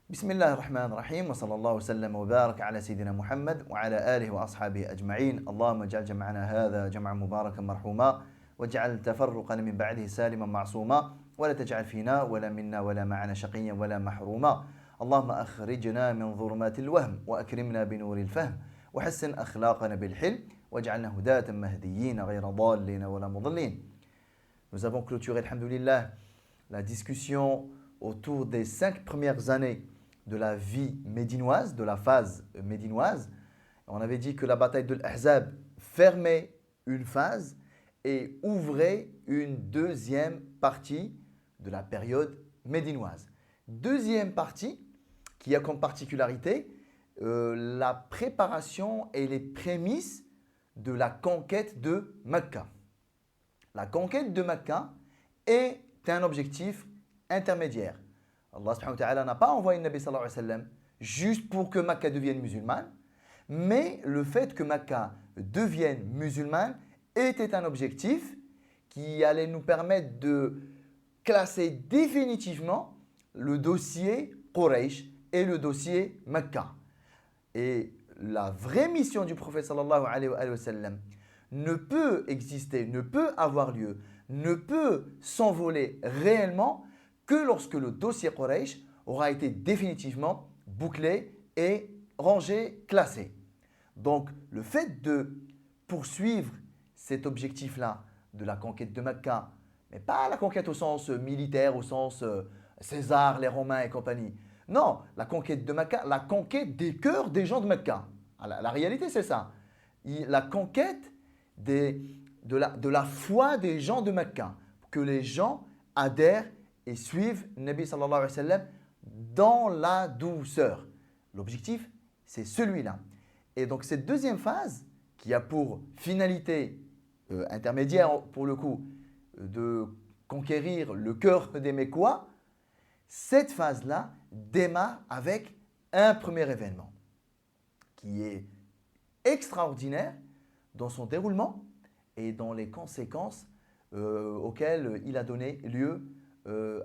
بسم الله الرحمن الرحيم وصلى الله وسلم وبارك على سيدنا محمد وعلى آله وأصحابه أجمعين. اللهم اجعل جمعنا هذا جمعا مباركا مرحوما واجعل تفرقنا من بعده سالما معصوما ولا تجعل فينا ولا منا ولا معنا شقيا ولا محروما. اللهم أخرجنا من ظلمات الوهم وأكرمنا بنور الفهم وحسن أخلاقنا بالحلم واجعلنا هداة مهديين غير ضالين ولا مضلين. Nous avons clôturé, alhamdoulilah, la discussion autour des 5 premières années de la vie médinoise, de la phase médinoise. On avait dit que la bataille de l'Ahzab fermait une phase et ouvrait une deuxième partie de la période médinoise. Deuxième partie qui a comme particularité la préparation et les prémices de la conquête de Mecca. La conquête de Mecca est un objectif intermédiaire. Allah subhanahu wa ta'ala n'a pas envoyé le Nabi sallallahu alayhi wa sallam juste pour que Mecca devienne musulmane, mais le fait que Mecca devienne musulmane était un objectif qui allait nous permettre de classer définitivement le dossier Quraysh et le dossier Mecca. Et la vraie mission du prophète sallallahu alayhi wa sallam ne peut exister, ne peut avoir lieu, ne peut s'envoler réellement que lorsque le dossier Quraysh aura été définitivement bouclé et rangé, classé. Donc, le fait de poursuivre cet objectif-là de la conquête de Mecca, mais pas la conquête au sens militaire, au sens César, les Romains et compagnie. Non, la conquête de Mecca, la conquête des cœurs des gens de Mecca. La réalité, c'est ça. La conquête de la foi des gens de Mecca. Que les gens adhèrent et suivent Nabi sallallahu alayhi wa sallam dans la douceur. L'objectif, c'est celui-là. Et donc cette deuxième phase, qui a pour finalité intermédiaire pour le coup, de conquérir le cœur des Mécois, cette phase-là démarre avec un premier événement qui est extraordinaire dans son déroulement et dans les conséquences auxquelles il a donné lieu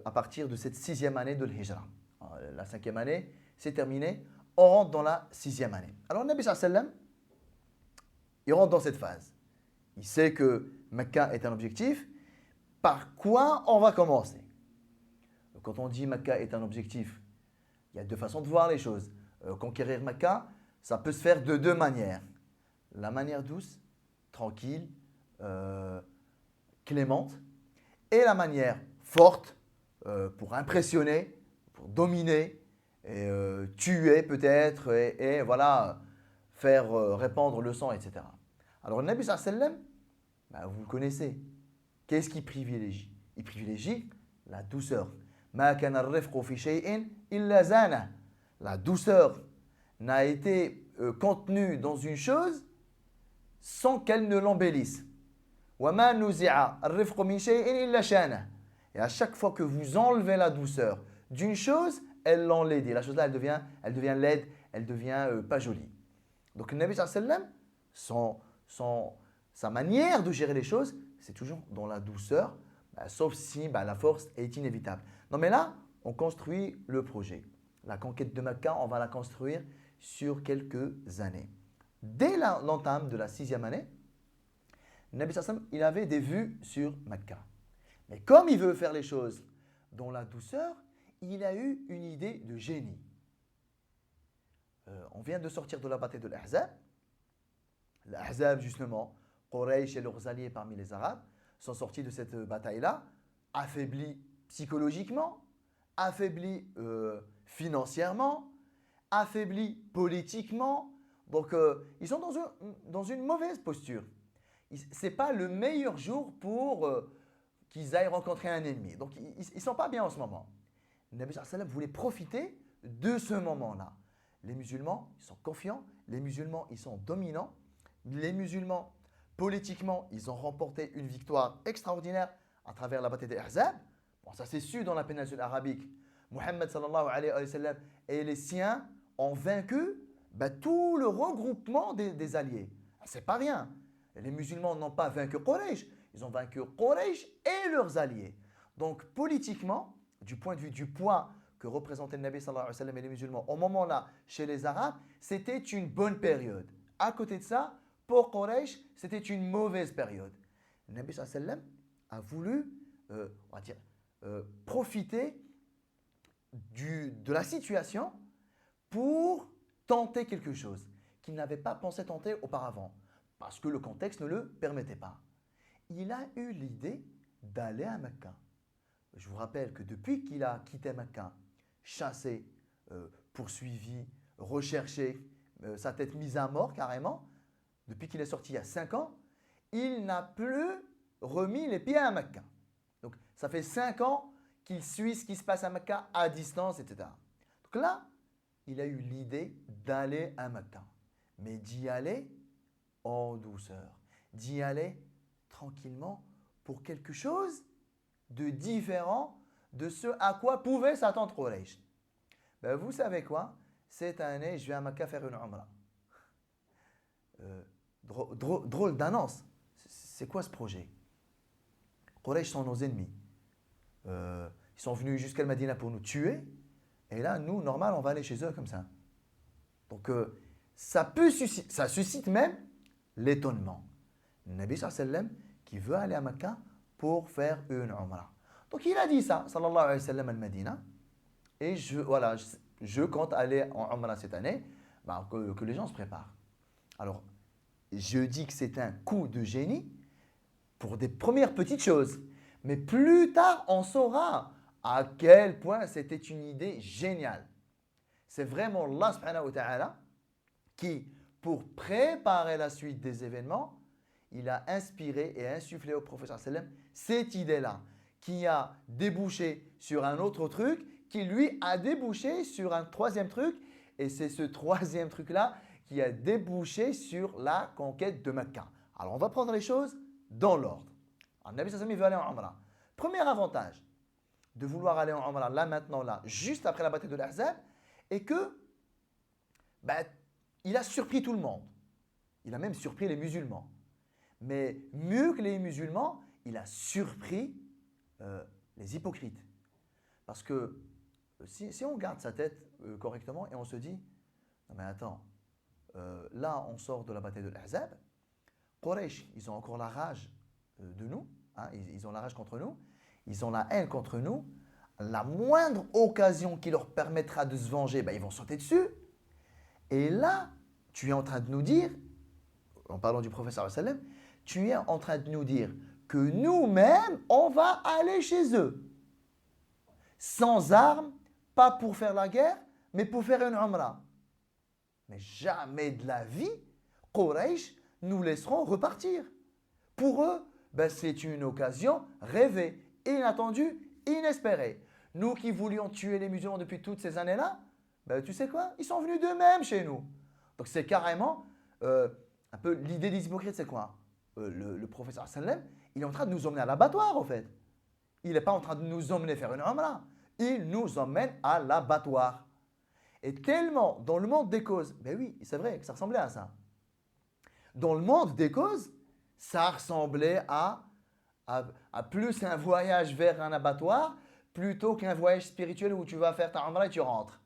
à partir de cette 6e année de l'Hijra. La 5e année, c'est terminé. On rentre dans la 6e année. Alors, le Nabi sallallahu alayhi wa sallam, il rentre dans cette phase. Il sait que Mecca est un objectif. Par quoi on va commencer? Quand on dit Mecca est un objectif, il y a deux façons de voir les choses. Conquérir Mecca, ça peut se faire de deux manières. La manière douce, tranquille, clémente, et la manière forte pour impressionner, pour dominer, et, tuer peut-être, et voilà, faire répandre le sang, etc. Alors le Nabi sallallahu alayhi wa sallam, vous le connaissez, qu'est-ce qu'il privilégie? Il privilégie la douceur. Ma kana ar-rifqu fi shay'in illa zana. La douceur n'a été contenue dans une chose sans qu'elle ne l'embellisse. وَمَا نُزِعَ الرِّفْقُ مِنْ شَيْءٍ إِلَّا شَانَهُ. Et à chaque fois que vous enlevez la douceur d'une chose, elle l'enlaidit. La chose-là, elle devient laide, elle devient pas jolie. Donc le Nabi sallallahu alayhi wa sallam, sa manière de gérer les choses, c'est toujours dans la douceur, sauf si la force est inévitable. Non mais là, on construit le projet. La conquête de Mecca, on va la construire sur quelques années. Dès l'entame de la 6e année, le Nabi sallallahu alayhi wa sallam, il avait des vues sur Mecca. Mais comme il veut faire les choses dans la douceur, il a eu une idée de génie. On vient de sortir de la bataille de l'Ahzab. L'Ahzab, justement, Quraysh et leurs alliés parmi les Arabes sont sortis de cette bataille-là, affaiblis psychologiquement, affaiblis financièrement, affaiblis politiquement. Donc, ils sont dans une mauvaise posture. Ce n'est pas le meilleur jour pour qu'ils aillent rencontrer un ennemi. Donc, ils ne sont pas bien en ce moment. Le Nabi sallallahu alayhi wa sallam voulait profiter de ce moment-là. Les musulmans, ils sont confiants. Les musulmans, ils sont dominants. Les musulmans, politiquement, ils ont remporté une victoire extraordinaire à travers la bataille d'Ahzab. Bon, ça s'est su dans la péninsule arabique. Muhammad sallallahu alayhi wa sallam et les siens ont vaincu tout le regroupement des alliés. C'est pas rien. Les musulmans n'ont pas vaincu Quraysh, ils ont vaincu Quraysh et leurs alliés. Donc politiquement, du point de vue du poids que représentaient le Nabi sallallahu alayhi wa sallam et les musulmans au moment-là chez les Arabes, c'était une bonne période. À côté de ça, pour Quraysh, c'était une mauvaise période. Le Nabi sallallahu alayhi wa sallam a voulu, on va dire, profiter de la situation pour tenter quelque chose qu'il n'avait pas pensé tenter auparavant, parce que le contexte ne le permettait pas. Il a eu l'idée d'aller à Mecca. Je vous rappelle que depuis qu'il a quitté Mecca, chassé, poursuivi, recherché, sa tête mise à mort carrément, depuis qu'il est sorti il y a 5 ans, il n'a plus remis les pieds à Mecca. Donc ça fait 5 ans qu'il suit ce qui se passe à Mecca à distance, etc. Donc là, il a eu l'idée d'aller à Mecca, mais d'y aller en douceur, d'y aller tranquillement pour quelque chose de différent de ce à quoi pouvait s'attendre Quraysh. Ben, vous savez quoi? Cette année, je vais à Mecca faire une Umrah. Drôle d'annonce. C'est quoi ce projet? Quraysh sont nos ennemis. Ils sont venus jusqu'à Medina pour nous tuer. Et là, nous, normal, on va aller chez eux comme ça. Donc, ça suscite même l'étonnement. Le Nabi sallallahu alayhi wa sallam qui veut aller à Mecca pour faire une Umrah. Donc, il a dit ça, sallallahu alayhi wa sallam, à Medina. Et je compte aller en Umrah cette année, que les gens se préparent. Alors, je dis que c'est un coup de génie pour des premières petites choses. Mais plus tard, on saura à quel point c'était une idée géniale. C'est vraiment Allah subhanahu wa ta'ala qui, pour préparer la suite des événements, il a inspiré et insufflé au prophète sallam cette idée-là, qui a débouché sur un autre truc, qui lui a débouché sur un troisième truc, et c'est ce troisième truc-là qui a débouché sur la conquête de Mecca. Alors on va prendre les choses dans l'ordre. Le Nabi sallallahu alayhi wa sallam, il veut aller en Umrah. Premier avantage de vouloir aller en Umrah là, maintenant, là, juste après la bataille de l'Ahzab, est que il a surpris tout le monde. Il a même surpris les musulmans. Mais mieux que les musulmans, il a surpris les hypocrites. Parce que si on garde sa tête correctement et on se dit, non mais attends, là on sort de la bataille de l'Ahzab, Quraysh, ils ont encore la rage de nous, hein, ils ont la rage contre nous, ils ont la haine contre nous. La moindre occasion qui leur permettra de se venger, ils vont sauter dessus. Et là, tu es en train de nous dire, en parlant du prophète sallallahu alayhi wa sallam, tu es en train de nous dire que nous-mêmes, on va aller chez eux. Sans armes, pas pour faire la guerre, mais pour faire une umrah. Mais jamais de la vie, Quraysh nous laisseront repartir. Pour eux, c'est une occasion rêvée, inattendue, inespérée. Nous qui voulions tuer les musulmans depuis toutes ces années-là, tu sais quoi? Ils sont venus d'eux-mêmes chez nous. Donc c'est carrément un peu l'idée des hypocrites, c'est quoi? Le professeur sallam, il est en train de nous emmener à l'abattoir en fait. Il n'est pas en train de nous emmener faire une umrah. Il nous emmène à l'abattoir. Et tellement dans le monde des causes, oui, c'est vrai que ça ressemblait à ça. Dans le monde des causes, ça ressemblait à plus un voyage vers un abattoir plutôt qu'un voyage spirituel où tu vas faire ta umrah et tu rentres.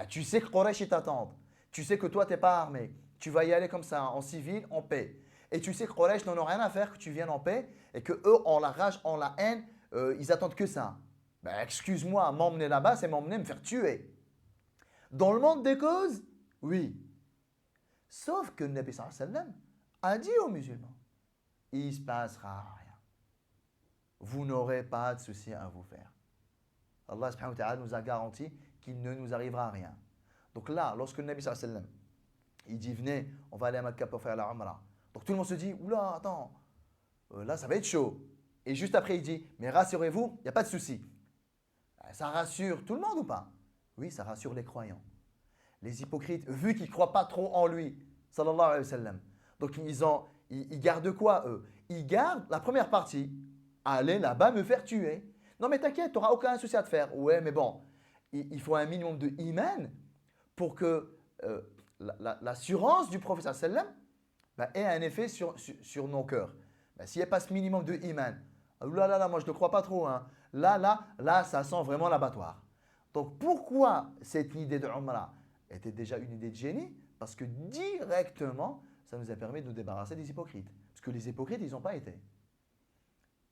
Tu sais que Quraysh t'attendent. Tu sais que toi, tu n'es pas armé. Tu vas y aller comme ça, en civil, en paix. Et tu sais que Quraysh n'en ont rien à faire que tu viennes en paix et qu'eux ont la rage, ont la haine, ils attendent que ça. Excuse-moi, m'emmener là-bas, c'est m'emmener me faire tuer. Dans le monde des causes, oui. Sauf que le Nabi sallallahu alayhi wa sallam a dit aux musulmans, il ne se passera rien. Vous n'aurez pas de souci à vous faire. Allah subhanahu wa ta'ala nous a garanti qu'il ne nous arrivera rien. Donc là, lorsque le Nabi sallallahu alayhi wa sallam, il dit venez, on va aller à Mecca pour faire la Umrah. Donc tout le monde se dit, oula, attends, là ça va être chaud. Et juste après il dit, mais rassurez-vous, il n'y a pas de souci. Ça rassure tout le monde ou pas? Oui, ça rassure les croyants. Les hypocrites, vu qu'ils ne croient pas trop en lui, sallallahu alayhi wa sallam, donc ils gardent quoi eux? Ils gardent la première partie, aller là-bas me faire tuer. Non mais t'inquiète, tu n'auras aucun souci à te faire. Ouais, mais bon, il faut un minimum de iman pour que l'assurance du prophète sallam ait un effet sur nos cœurs. S'il n'y a pas ce minimum de iman, là, moi je ne crois pas trop. Hein. Là, ça sent vraiment l'abattoir. Donc pourquoi cette idée de Umrah était déjà une idée de génie? Parce que directement, ça nous a permis de nous débarrasser des hypocrites. Parce que les hypocrites, ils n'ont pas été.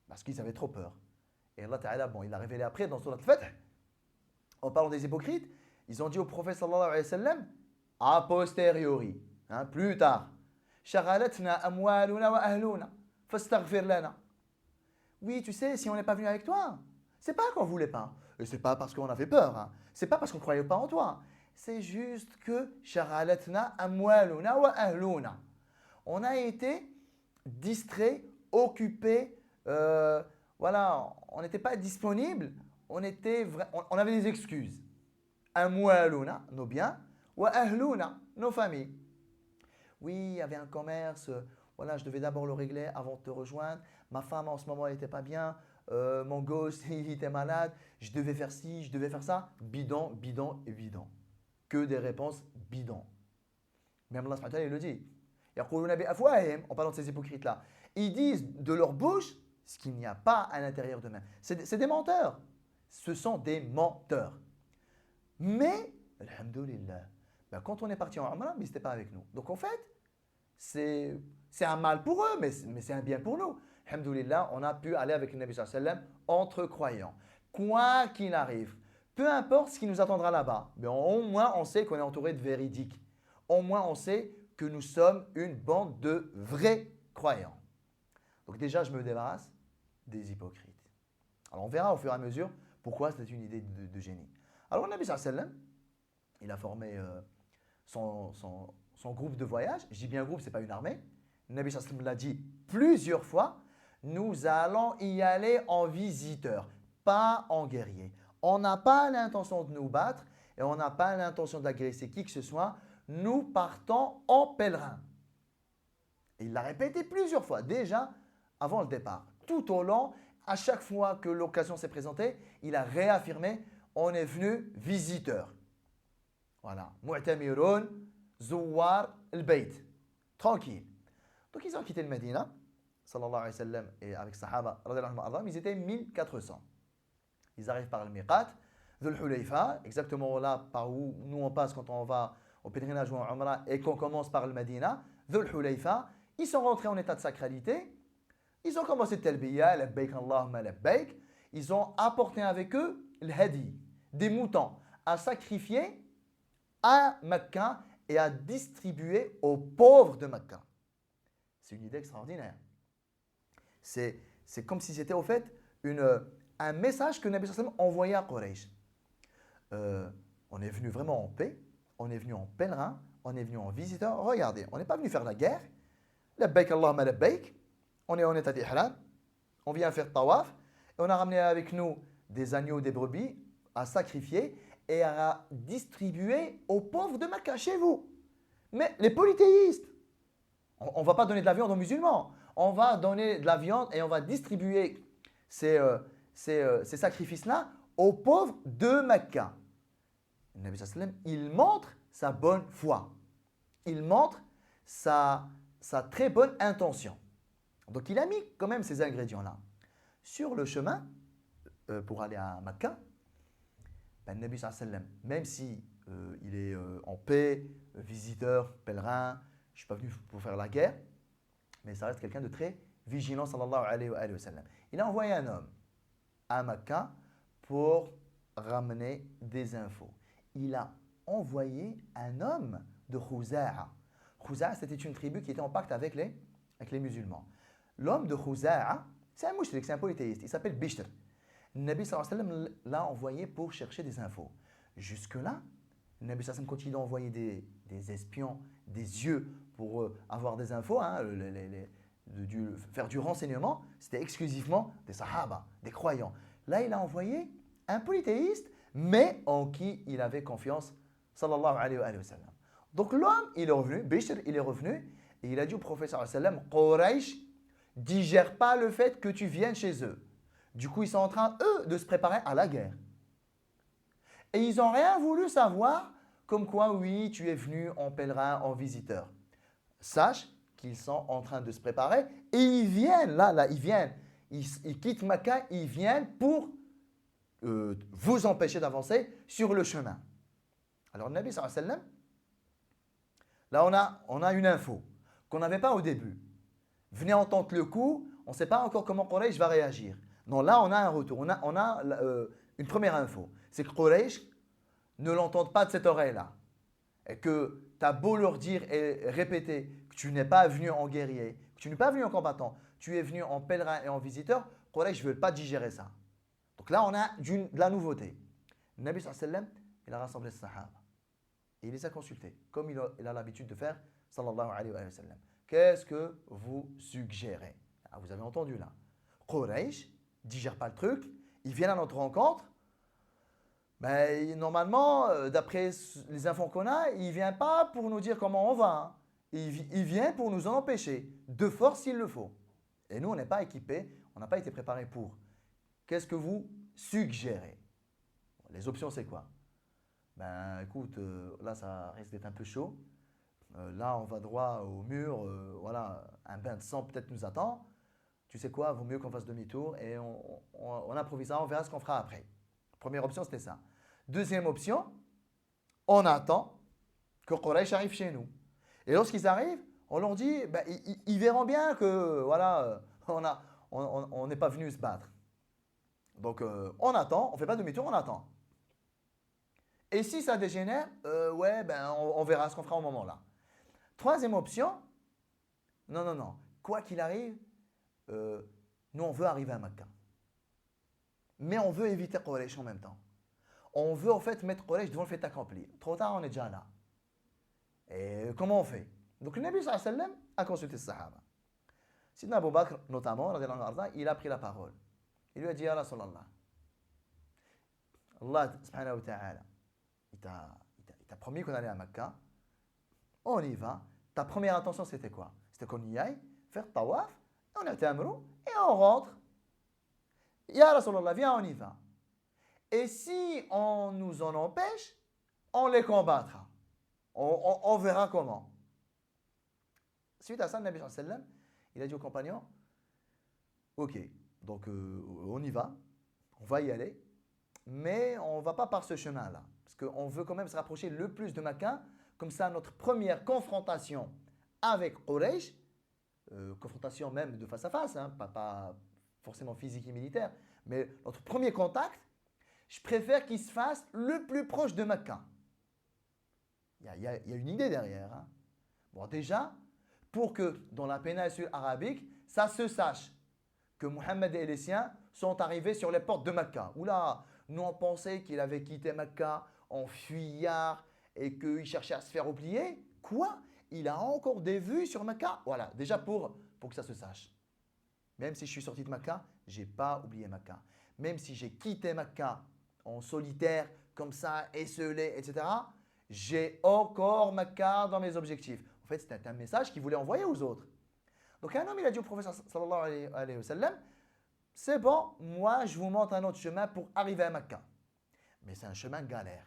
Parce qu'ils avaient trop peur. Et Allah Ta'ala, bon, il a révélé après dans Surat Al-Fath, en parlant des hypocrites, ils ont dit au prophète sallallahu alayhi wa sallam, a posteriori, hein, plus tard, Shaghalatna amwaluna wa ahluna, fastaghfir lana. Oui, tu sais, si on n'est pas venu avec toi, c'est pas qu'on voulait pas. Et c'est pas parce qu'on avait peur. Hein. C'est pas parce qu'on croyait pas en toi. C'est juste que Shaghalatna amwaluna wa ahluna. On a été distraits, occupés, voilà, on n'était pas disponible, on avait des excuses. Amwaluna, nos biens, wa ahluna, nos familles. Oui, il y avait un commerce, voilà, je devais d'abord le régler avant de te rejoindre. Ma femme en ce moment elle n'était pas bien, mon gosse il était malade, je devais faire ci, je devais faire ça. Bidon, bidon et bidon. Que des réponses bidons. Même Allah subhanahu wa ta'ala, il le dit. Yaquluna bi afwahihim, en parlant de ces hypocrites-là. Ils disent de leur bouche ce qu'il n'y a pas à l'intérieur d'eux-mêmes. C'est des menteurs. Ce sont des menteurs. Mais, alhamdoulilah, ben quand on est parti en Umrah, ils n'étaient pas avec nous. Donc en fait, c'est un mal pour eux, mais c'est un bien pour nous. Alhamdoulilah, on a pu aller avec le Nabi sallallahu alayhi wa sallam entre croyants. Quoi qu'il arrive, peu importe ce qui nous attendra là-bas, mais au moins on sait qu'on est entouré de véridiques. Au moins on sait que nous sommes une bande de vrais croyants. Donc déjà, je me débarrasse des hypocrites. Alors on verra au fur et à mesure pourquoi c'est une idée de génie. Alors le Nabi sallallahu alayhi wa sallam, il a formé son groupe de voyage. Je dis bien groupe, ce n'est pas une armée. Le Nabi sallallahu alayhi wa sallam l'a dit plusieurs fois. Nous allons y aller en visiteur, pas en guerrier. On n'a pas l'intention de nous battre et on n'a pas l'intention d'agresser qui que ce soit. Nous partons en pèlerin. Et il l'a répété plusieurs fois, déjà avant le départ. Tout au long, à chaque fois que l'occasion s'est présentée, il a réaffirmé on est venu visiteur. Voilà. Mu'tamirun, Zouar, al-Bayt. Tranquille. Donc ils ont quitté le Médina, sallallahu alayhi wa sallam, et avec Sahaba, ils étaient 1400. Ils arrivent par le Miqat, Dhul Hulayfa, exactement là par où nous on passe quand on va au pèlerinage ou en Umrah et qu'on commence par le Médina, Dhul Hulayfa. Ils sont rentrés en état de sacralité. Ils ont commencé le talbiya, labbaik Allahumma labbaik. Ils ont apporté avec eux le hadi, des moutons à sacrifier à Mecca et à distribuer aux pauvres de Mecca. C'est une idée extraordinaire. C'est comme si c'était au fait un message que Nabi sallallahu alayhi wa sallam envoyait à Quraysh. On est venu vraiment en paix, on est venu en pèlerin, on est venu en visiteur. Regardez, on n'est pas venu faire la guerre. Labbaik Allahumma labbaik. On est en état d'ihram, on vient faire tawaf et on a ramené avec nous des agneaux, des brebis à sacrifier et à distribuer aux pauvres de Mecca, chez vous. Mais les polythéistes, on ne va pas donner de la viande aux musulmans, on va donner de la viande et on va distribuer ces sacrifices-là aux pauvres de Mecca. Le Nabi sallallahu alayhi wa sallam, il montre sa bonne foi, il montre sa très bonne intention. Donc il a mis quand même ces ingrédients-là. Sur le chemin, pour aller à Mecca, ben, le Nabi sallallahu alayhi wa sallam, même si il est en paix, visiteur, pèlerin, je ne suis pas venu pour faire la guerre, mais ça reste quelqu'un de très vigilant, sallallahu alayhi wa sallam. Il a envoyé un homme à Mecca pour ramener des infos. Il a envoyé un homme de Khuza'a. Khuza'a, c'était une tribu qui était en pacte avec les musulmans. L'homme de Khuza'a, c'est un mouchrik, c'est un polythéiste, il s'appelle Bishr. Le Nabi sallallahu alayhi wa sallam l'a envoyé pour chercher des infos. Jusque-là, le Nabi sallallahu alayhi wa sallam continue d'envoyer des espions, des yeux pour avoir des infos, hein, faire du renseignement. C'était exclusivement des sahaba, des croyants. Là, il a envoyé un polythéiste, mais en qui il avait confiance, sallallahu alayhi wa sallam. Donc l'homme, il est revenu, Bishr, il est revenu, et il a dit au prophète sallallahu alayhi wa sallam, Quraysh digère pas le fait que tu viennes chez eux. Du coup, ils sont en train, eux, de se préparer à la guerre. Et ils n'ont rien voulu savoir, comme quoi, oui, tu es venu en pèlerin, en visiteur. Sache qu'ils sont en train de se préparer et ils viennent, ils viennent. Ils quittent Mecca, ils viennent pour vous empêcher d'avancer sur le chemin. Alors, le Nabi sallallahu alayhi wa sallam, là on a une info qu'on n'avait pas au début. Venez entendre le coup, on ne sait pas encore comment Quraysh va réagir. Non, là on a un retour, on a une première info. C'est que Quraysh ne l'entendent pas de cette oreille-là. Et que tu as beau leur dire et répéter que tu n'es pas venu en guerrier, que tu n'es pas venu en combattant, tu es venu en pèlerin et en visiteur, Quraysh ne veut pas digérer ça. Donc là, on a de la nouveauté. Le Nabi sallallahu alayhi wa sallam, il a rassemblé les sahaba. Et il les a consultés, comme il a l'habitude de faire, sallallahu alayhi wa sallam. Qu'est-ce que vous suggérez? Ah, vous avez entendu là. Quraysh ne digère pas le truc, ils viennent à notre rencontre. Mais normalement, d'après les infos qu'on a, il ne vient pas pour nous dire comment on va. Hein. Il vient pour nous en empêcher, de force s'il le faut. Et nous, on n'est pas équipés, on n'a pas été préparés pour. Qu'est-ce que vous suggérez? Les options, c'est quoi? Ben écoute, là, ça risque d'être un peu chaud. Là, on va droit au mur. Voilà, un bain de sang peut-être nous attend. Tu sais quoi? Vaut mieux qu'on fasse demi-tour et on improvisera, on verra ce qu'on fera après. Première option, c'était ça. Deuxième option, on attend que Quraysh arrive chez nous. Et lorsqu'ils arrivent, on leur dit, ben, ils verront bien que voilà, on n'est pas venu se battre. Donc, on attend, on ne fait pas demi-tour, on attend. Et si ça dégénère, ouais, ben, on verra ce qu'on fera au moment là. Troisième option, non. Quoi qu'il arrive, nous, on veut arriver à Mecca. Mais on veut éviter Quraysh en même temps. On veut en fait mettre Quraysh devant le fait accompli. Trop tard, on est déjà là. Et comment on fait? Donc le Nabi sallallahu alayhi wa sallam a consulté les Sahaba. Sidna Abu Bakr, notamment, il a pris la parole. Il lui a dit, Ya Rasulallah, Allah subhanahu wa ta'ala, il t'a promis qu'on allait à Mecca. On y va. Ta première intention, c'était quoi? C'était qu'on y aille, faire tawaf, on a tamrou et on rentre. Ya Rasulallah, viens, on y va. Et si on nous en empêche, on les combattra. On verra comment. Suite à ça, le Nabi sallallahu alayhi wa sallam, il a dit aux compagnons, ok, donc on y va, on va y aller, mais on ne va pas par ce chemin-là. Parce qu'on veut quand même se rapprocher le plus de Mecca. Comme ça, notre première confrontation avec Quraysh, confrontation même de face à face, hein, pas forcément physique et militaire, mais notre premier contact, je préfère qu'il se fasse le plus proche de Mecca. Il y a une idée derrière. Hein. Bon, déjà, pour que dans la péninsule arabique, ça se sache que Mohammed et les siens sont arrivés sur les portes de Mecca. Oula, nous on pensait qu'il avait quitté Mecca en fuyard et qu'il cherchait à se faire oublier. Quoi? Il a encore des vues sur Mecca? Voilà, déjà pour que ça se sache. Même si je suis sorti de Mecca, je n'ai pas oublié Mecca. Même si j'ai quitté Mecca en solitaire, comme ça, esselé, etc., j'ai encore Mecca dans mes objectifs. En fait, c'était un message qu'il voulait envoyer aux autres. Donc un homme, il a dit au prophète sallallahu alayhi wa sallam, c'est bon, moi je vous montre un autre chemin pour arriver à Mecca. Mais c'est un chemin galère,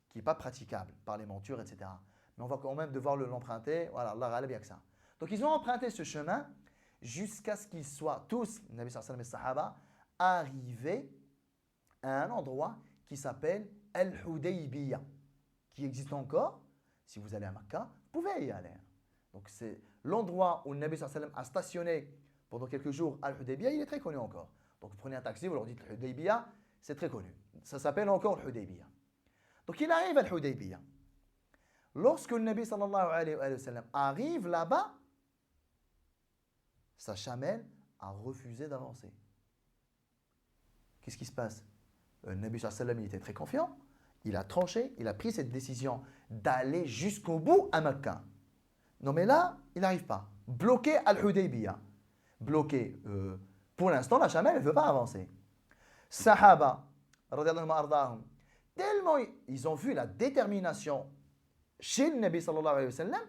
qui n'est pas praticable par les montures, etc. Mais on va quand même devoir l'emprunter. Voilà, Allah a bien que ça. Donc ils ont emprunté ce chemin jusqu'à ce qu'ils soient tous, Nabi sallallahu alayhi wa sallam et Sahaba, arrivés à un endroit qui s'appelle Al-Hudaybiyah, qui existe encore. Si vous allez à Mecca, vous pouvez y aller. Donc c'est l'endroit où le Nabi sallallahu alayhi wa sallam a stationné pendant quelques jours à Al-Hudaybiyah, il est très connu encore. Donc vous prenez un taxi, vous leur dites Al-Hudaybiyah, c'est très connu. Ça s'appelle encore Al-Hudaybiyah. Donc il arrive à Al-Hudaybiyah. Lorsque le Nabi sallallahu alayhi wa sallam arrive là-bas, sa chamelle a refusé d'avancer. Qu'est-ce qui se passe? Le Nabi sallallahu alayhi wa sallam, il était très confiant. Il a tranché, il a pris cette décision d'aller jusqu'au bout à Mecca. Non mais là, il n'arrive pas. Bloqué à Al-Hudaybiyah. Bloqué. Pour l'instant, la chamelle ne veut pas avancer. Sahaba, radiyallahu ardahum, tellement ils ont vu la détermination chez le Nabi sallallahu alayhi wa sallam,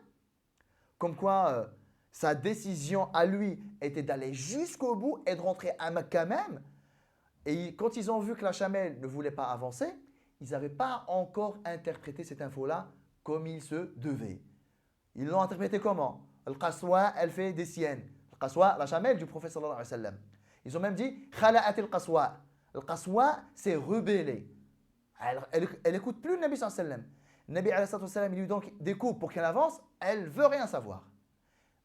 comme quoi sa décision à lui était d'aller jusqu'au bout et de rentrer à Mecca même. Et quand ils ont vu que la chamelle ne voulait pas avancer, ils n'avaient pas encore interprété cette info-là comme il se devait. Ils l'ont interprété comment? Al-Qaswa, elle fait des siennes. Al-Qaswa, la chamelle du prophète sallallahu alayhi wa sallam. Ils ont même dit Khala'at al-Qaswa. Al-Qaswa s'est rebellée. Elle n'écoute plus le Nabi sallallahu alayhi wa sallam. Le Nabi alayhi sallam, il lui donne des coups pour qu'elle avance. Elle veut rien savoir.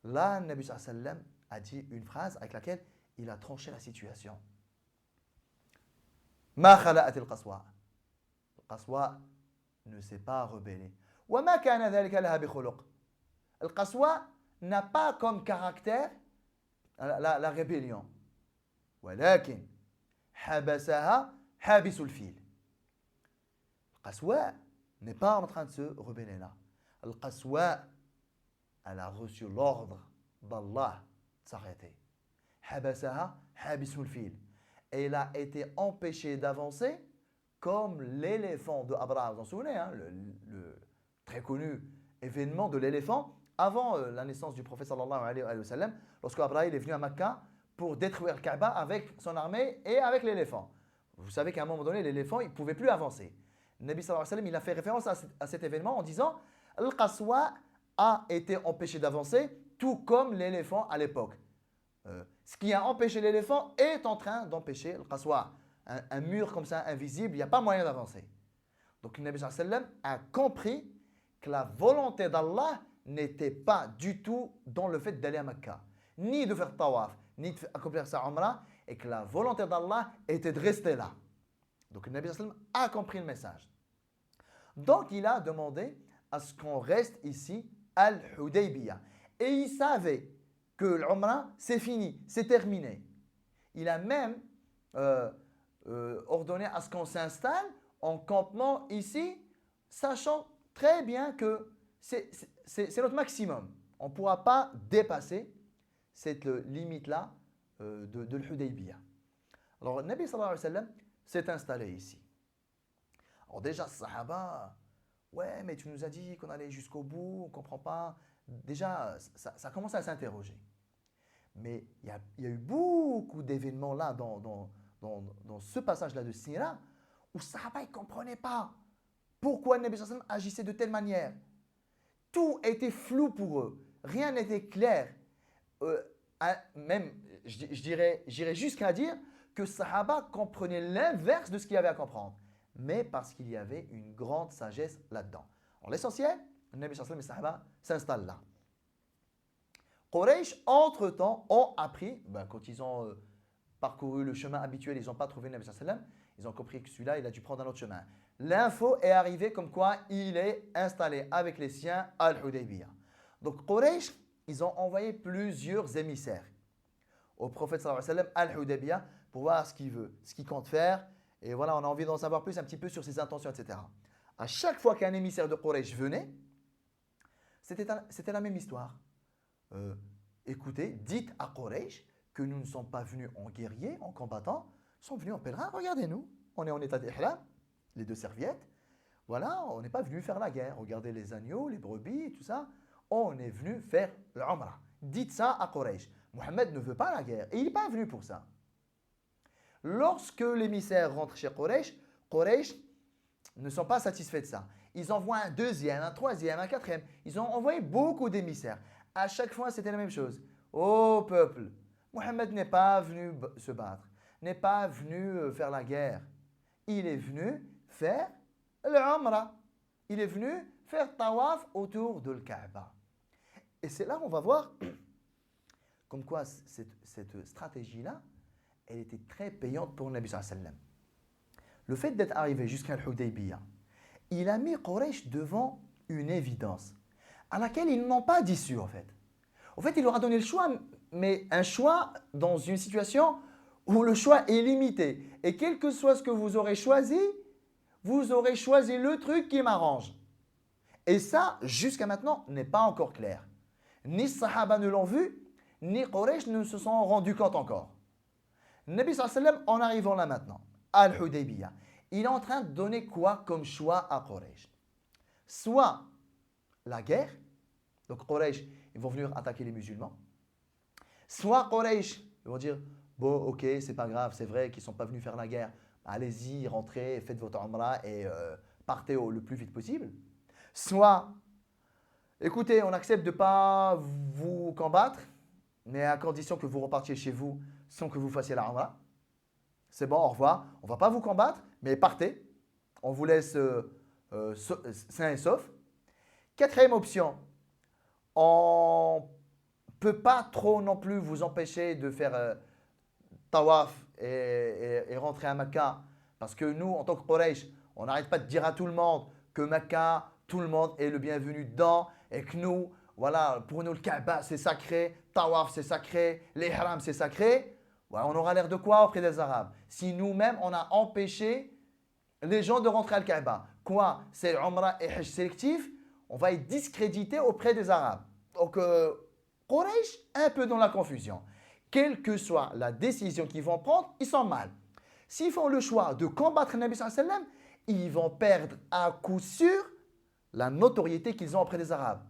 Là, le Nabi sallallahu alayhi wa sallam a dit une phrase avec laquelle il a tranché la situation. Ma khala'at al-Qaswa. Al-Qaswa ne s'est pas rebellée. Wa ma kana dhalika laha bi khuluq. Al-Qaswa n'a pas comme caractère la rébellion. ولكن حبسها حابس الفيل. Al-Qaswa n'est pas en train de se rebeller là. Al-Qaswa, elle a reçu l'ordre d'Allah de s'arrêter. حبسها حابس الفيل. Et elle a été empêchée d'avancer comme l'éléphant de Abraham. Vous vous en souvenez, hein, le très connu événement de l'éléphant avant la naissance du prophète sallallahu alayhi wa sallam, lorsque Abraham est venu à Makkah pour détruire le Kaaba avec son armée et avec l'éléphant. Vous savez qu'à un moment donné, l'éléphant, il ne pouvait plus avancer. Le Nabi sallallahu alayhi wa sallam, il a fait référence à cet événement en disant « Al-Qaswa a été empêché d'avancer, tout comme l'éléphant à l'époque. Ce qui a empêché l'éléphant est en train d'empêcher Al-Qaswa. Un mur comme ça, invisible, il n'y a pas moyen d'avancer. » Donc le Nabi sallallahu alayhi wa sallam a compris que la volonté d'Allah n'était pas du tout dans le fait d'aller à Makkah, ni de faire tawaf, ni d'accomplir sa umrah, et que la volonté d'Allah était de rester là. Donc le Nabi sallallahu alayhi wa sallam a compris le message. Donc il a demandé à ce qu'on reste ici à Al-Hudaybiyah. Et il savait que l'umrah c'est fini, c'est terminé. Il a même ordonné à ce qu'on s'installe en campement ici, sachant très bien que c'est notre maximum. On ne pourra pas dépasser cette limite-là de l'Hudaybiyah. Alors, le Nabi sallallahu alayhi wa sallam s'est installé ici. Alors déjà, Sahaba, ouais, mais tu nous as dit qu'on allait jusqu'au bout, on ne comprend pas. Déjà, ça commence à s'interroger. Mais il y a eu beaucoup d'événements là, dans ce passage-là de Sira, où Sahaba ne comprenaient pas pourquoi le Nabi sallallahu alayhi wa sallam agissait de telle manière. Tout était flou pour eux. Rien n'était clair. Même, j'irais jusqu'à dire que Sahaba comprenaient l'inverse de ce qu'il y avait à comprendre. Mais parce qu'il y avait une grande sagesse là-dedans. Alors l'essentiel, le Nabi sallallahu alayhi wa sallam et Sahaba s'installent là. Quraysh, entre-temps, ont appris, quand ils ont parcouru le chemin habituel, ils n'ont pas trouvé le Nabi sallallahu alayhi wa sallam, ils ont compris que celui-là, il a dû prendre un autre chemin. L'info est arrivée comme quoi il est installé avec les siens à Al-Hudaybiyah. Donc Quraysh, ils ont envoyé plusieurs émissaires au prophète sallallahu alayhi wa sallam à Al-Hudaybiyah pour voir ce qu'il veut, ce qu'il compte faire. Et voilà, on a envie d'en savoir plus un petit peu sur ses intentions, etc. À chaque fois qu'un émissaire de Quraysh venait, c'était la même histoire. Écoutez, dites à Quraysh que nous ne sommes pas venus en guerriers, en combattants, nous sommes venus en pèlerin. Regardez-nous, on est en état d'ihram, les deux serviettes. Voilà, on n'est pas venu faire la guerre. Regardez les agneaux, les brebis, tout ça. On est venu faire l'umrah. Dites ça à Quraysh. Mohammed ne veut pas la guerre et il n'est pas venu pour ça. Lorsque l'émissaire rentre chez Quraysh, Quraysh ne sont pas satisfaits de ça. Ils envoient un deuxième, un troisième, un quatrième. Ils ont envoyé beaucoup d'émissaires. À chaque fois, c'était la même chose. Ô peuple, Mohammed n'est pas venu se battre, n'est pas venu faire la guerre. Il est venu faire l'umrah. Il est venu faire tawaf autour de l'Kaaba. Et c'est là qu'on va voir comme quoi cette stratégie-là, elle était très payante pour le Nabi sallallahu alayhi wa sallam. Le fait d'être arrivé jusqu'à l'Hudaybiyah, il a mis Quraysh devant une évidence à laquelle ils n'ont pas d'issue en fait. En fait, il leur a donné le choix, mais un choix dans une situation où le choix est limité. Et quel que soit ce que vous aurez choisi le truc qui m'arrange. Et ça, jusqu'à maintenant, n'est pas encore clair. Ni Sahaba ne l'ont vu, ni Quraysh ne se sont rendus compte encore. Nabi sallallahu alayhi wa sallam, en arrivant là maintenant, à Al-Hudaybiyah, il est en train de donner quoi comme choix à Quraysh? Soit la guerre, donc Quraysh, ils vont venir attaquer les musulmans. Soit Quraysh, ils vont dire, bon, ok, c'est pas grave, c'est vrai qu'ils ne sont pas venus faire la guerre. Allez-y, rentrez, faites votre umrah et partez le plus vite possible. Soit, écoutez, on accepte de ne pas vous combattre, mais à condition que vous repartiez chez vous sans que vous fassiez la umrah. c'est bon, au revoir, on ne va pas vous combattre, mais partez, on vous laisse sain et sauf. Quatrième option, on ne peut pas trop non plus vous empêcher de faire tawaf et rentrer à Mecca. Parce que nous, en tant que Quraysh, on n'arrête pas de dire à tout le monde que Mecca, tout le monde est le bienvenu dedans. Et que nous, voilà, pour nous, le Kaaba, c'est sacré. Tawaf, c'est sacré. L'Ihram, c'est sacré. Ouais, on aura l'air de quoi auprès des Arabes? Si nous-mêmes, on a empêché les gens de rentrer à Kaaba. Quoi? C'est Umrah et Hajj sélectif. On va être discrédité auprès des Arabes. Donc, Quraysh, un peu dans la confusion. Quelle que soit la décision qu'ils vont prendre, ils sont mal. S'ils font le choix de combattre le Nabi sallallahu alayhi wa sallam, ils vont perdre à coup sûr la notoriété qu'ils ont auprès des Arabes.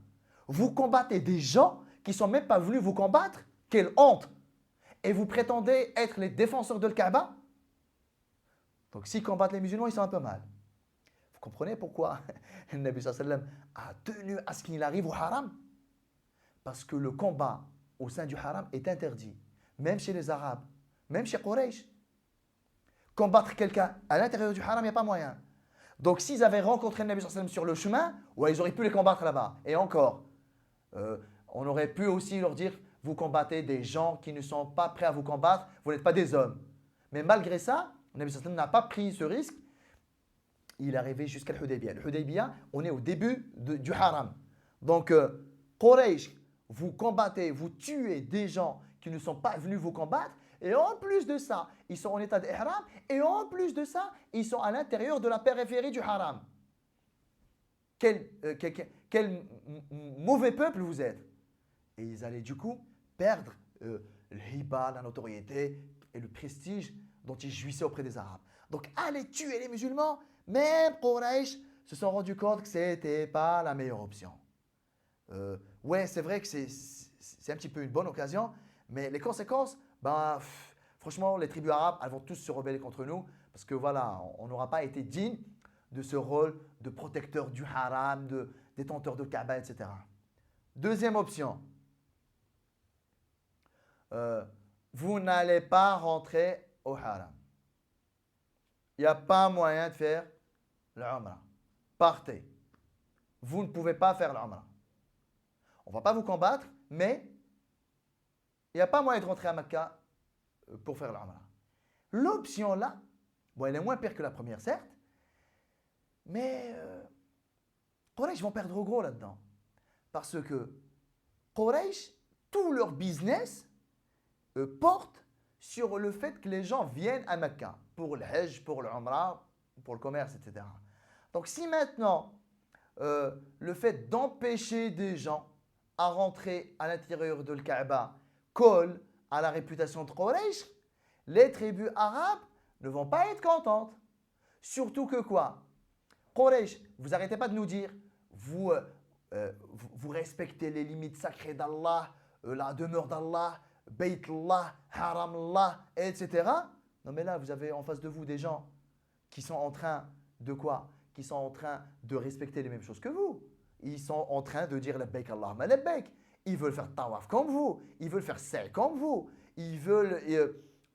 Vous combattez des gens qui ne sont même pas venus vous combattre. Quelle honte! Et vous prétendez être les défenseurs de Kaaba? Donc s'ils combattent les musulmans, ils sont un peu mal. Vous comprenez pourquoi le Nabi sallallahu alayhi wa sallam a tenu à ce qu'il arrive au haram? Parce que le combat au sein du haram est interdit. Même chez les Arabes, même chez Quraysh. Combattre quelqu'un à l'intérieur du haram, il n'y a pas moyen. Donc s'ils avaient rencontré le Nabi sallallahu alayhi wa sallam sur le chemin, ouais, ils auraient pu les combattre là-bas. Et encore, on aurait pu aussi leur dire, vous combattez des gens qui ne sont pas prêts à vous combattre, vous n'êtes pas des hommes. Mais malgré ça, le Nabi sallallahu alayhi wa sallam n'a pas pris ce risque. Il est arrivé jusqu'à l'Hudaybiyah. L'Hudaybiyah, on est au début du haram. Donc, Quraysh, vous combattez, vous tuez des gens qui ne sont pas venus vous combattre. Et en plus de ça, ils sont en état d'ihram. Et en plus de ça, ils sont à l'intérieur de la périphérie du haram. Quel mauvais peuple vous êtes. Et ils allaient du coup perdre le hiba, la notoriété et le prestige dont ils jouissaient auprès des Arabes. Donc, aller tuer les musulmans, même Quraysh se sont rendus compte que ce n'était pas la meilleure option. Ouais, c'est vrai que c'est un petit peu une bonne occasion, mais les conséquences, ben, franchement, les tribus arabes, elles vont tous se rebeller contre nous, parce que voilà, on n'aura pas été digne de ce rôle de protecteur du haram, de détenteur de Kaaba, etc. Deuxième option, vous n'allez pas rentrer au haram. Il n'y a pas moyen de faire l'Umrah. Partez. Vous ne pouvez pas faire l'Umrah. On ne va pas vous combattre, mais il n'y a pas moyen de rentrer à Mecca pour faire l'Umrah. L'option là, bon, elle est moins pire que la première, certes, mais Quraysh vont perdre gros là-dedans. Parce que Quraysh, tout leur business porte sur le fait que les gens viennent à Mecca pour le Hajj, pour l'Umrah, pour le commerce, etc. Donc si maintenant, le fait d'empêcher des gens à rentrer à l'intérieur de Kaaba colle à la réputation de Quraysh, les tribus arabes ne vont pas être contentes. Surtout que quoi? Quraysh, vous n'arrêtez pas de nous dire, vous respectez les limites sacrées d'Allah, la demeure d'Allah, Bayt Allah, Haram Allah, etc. Non mais là, vous avez en face de vous des gens qui sont en train de quoi? Qui sont en train de respecter les mêmes choses que vous. Ils sont en train de dire Labbaik Allahumma Labbaik. Ils veulent faire tawaf comme vous. Ils veulent faire sa'i comme vous. Ils veulent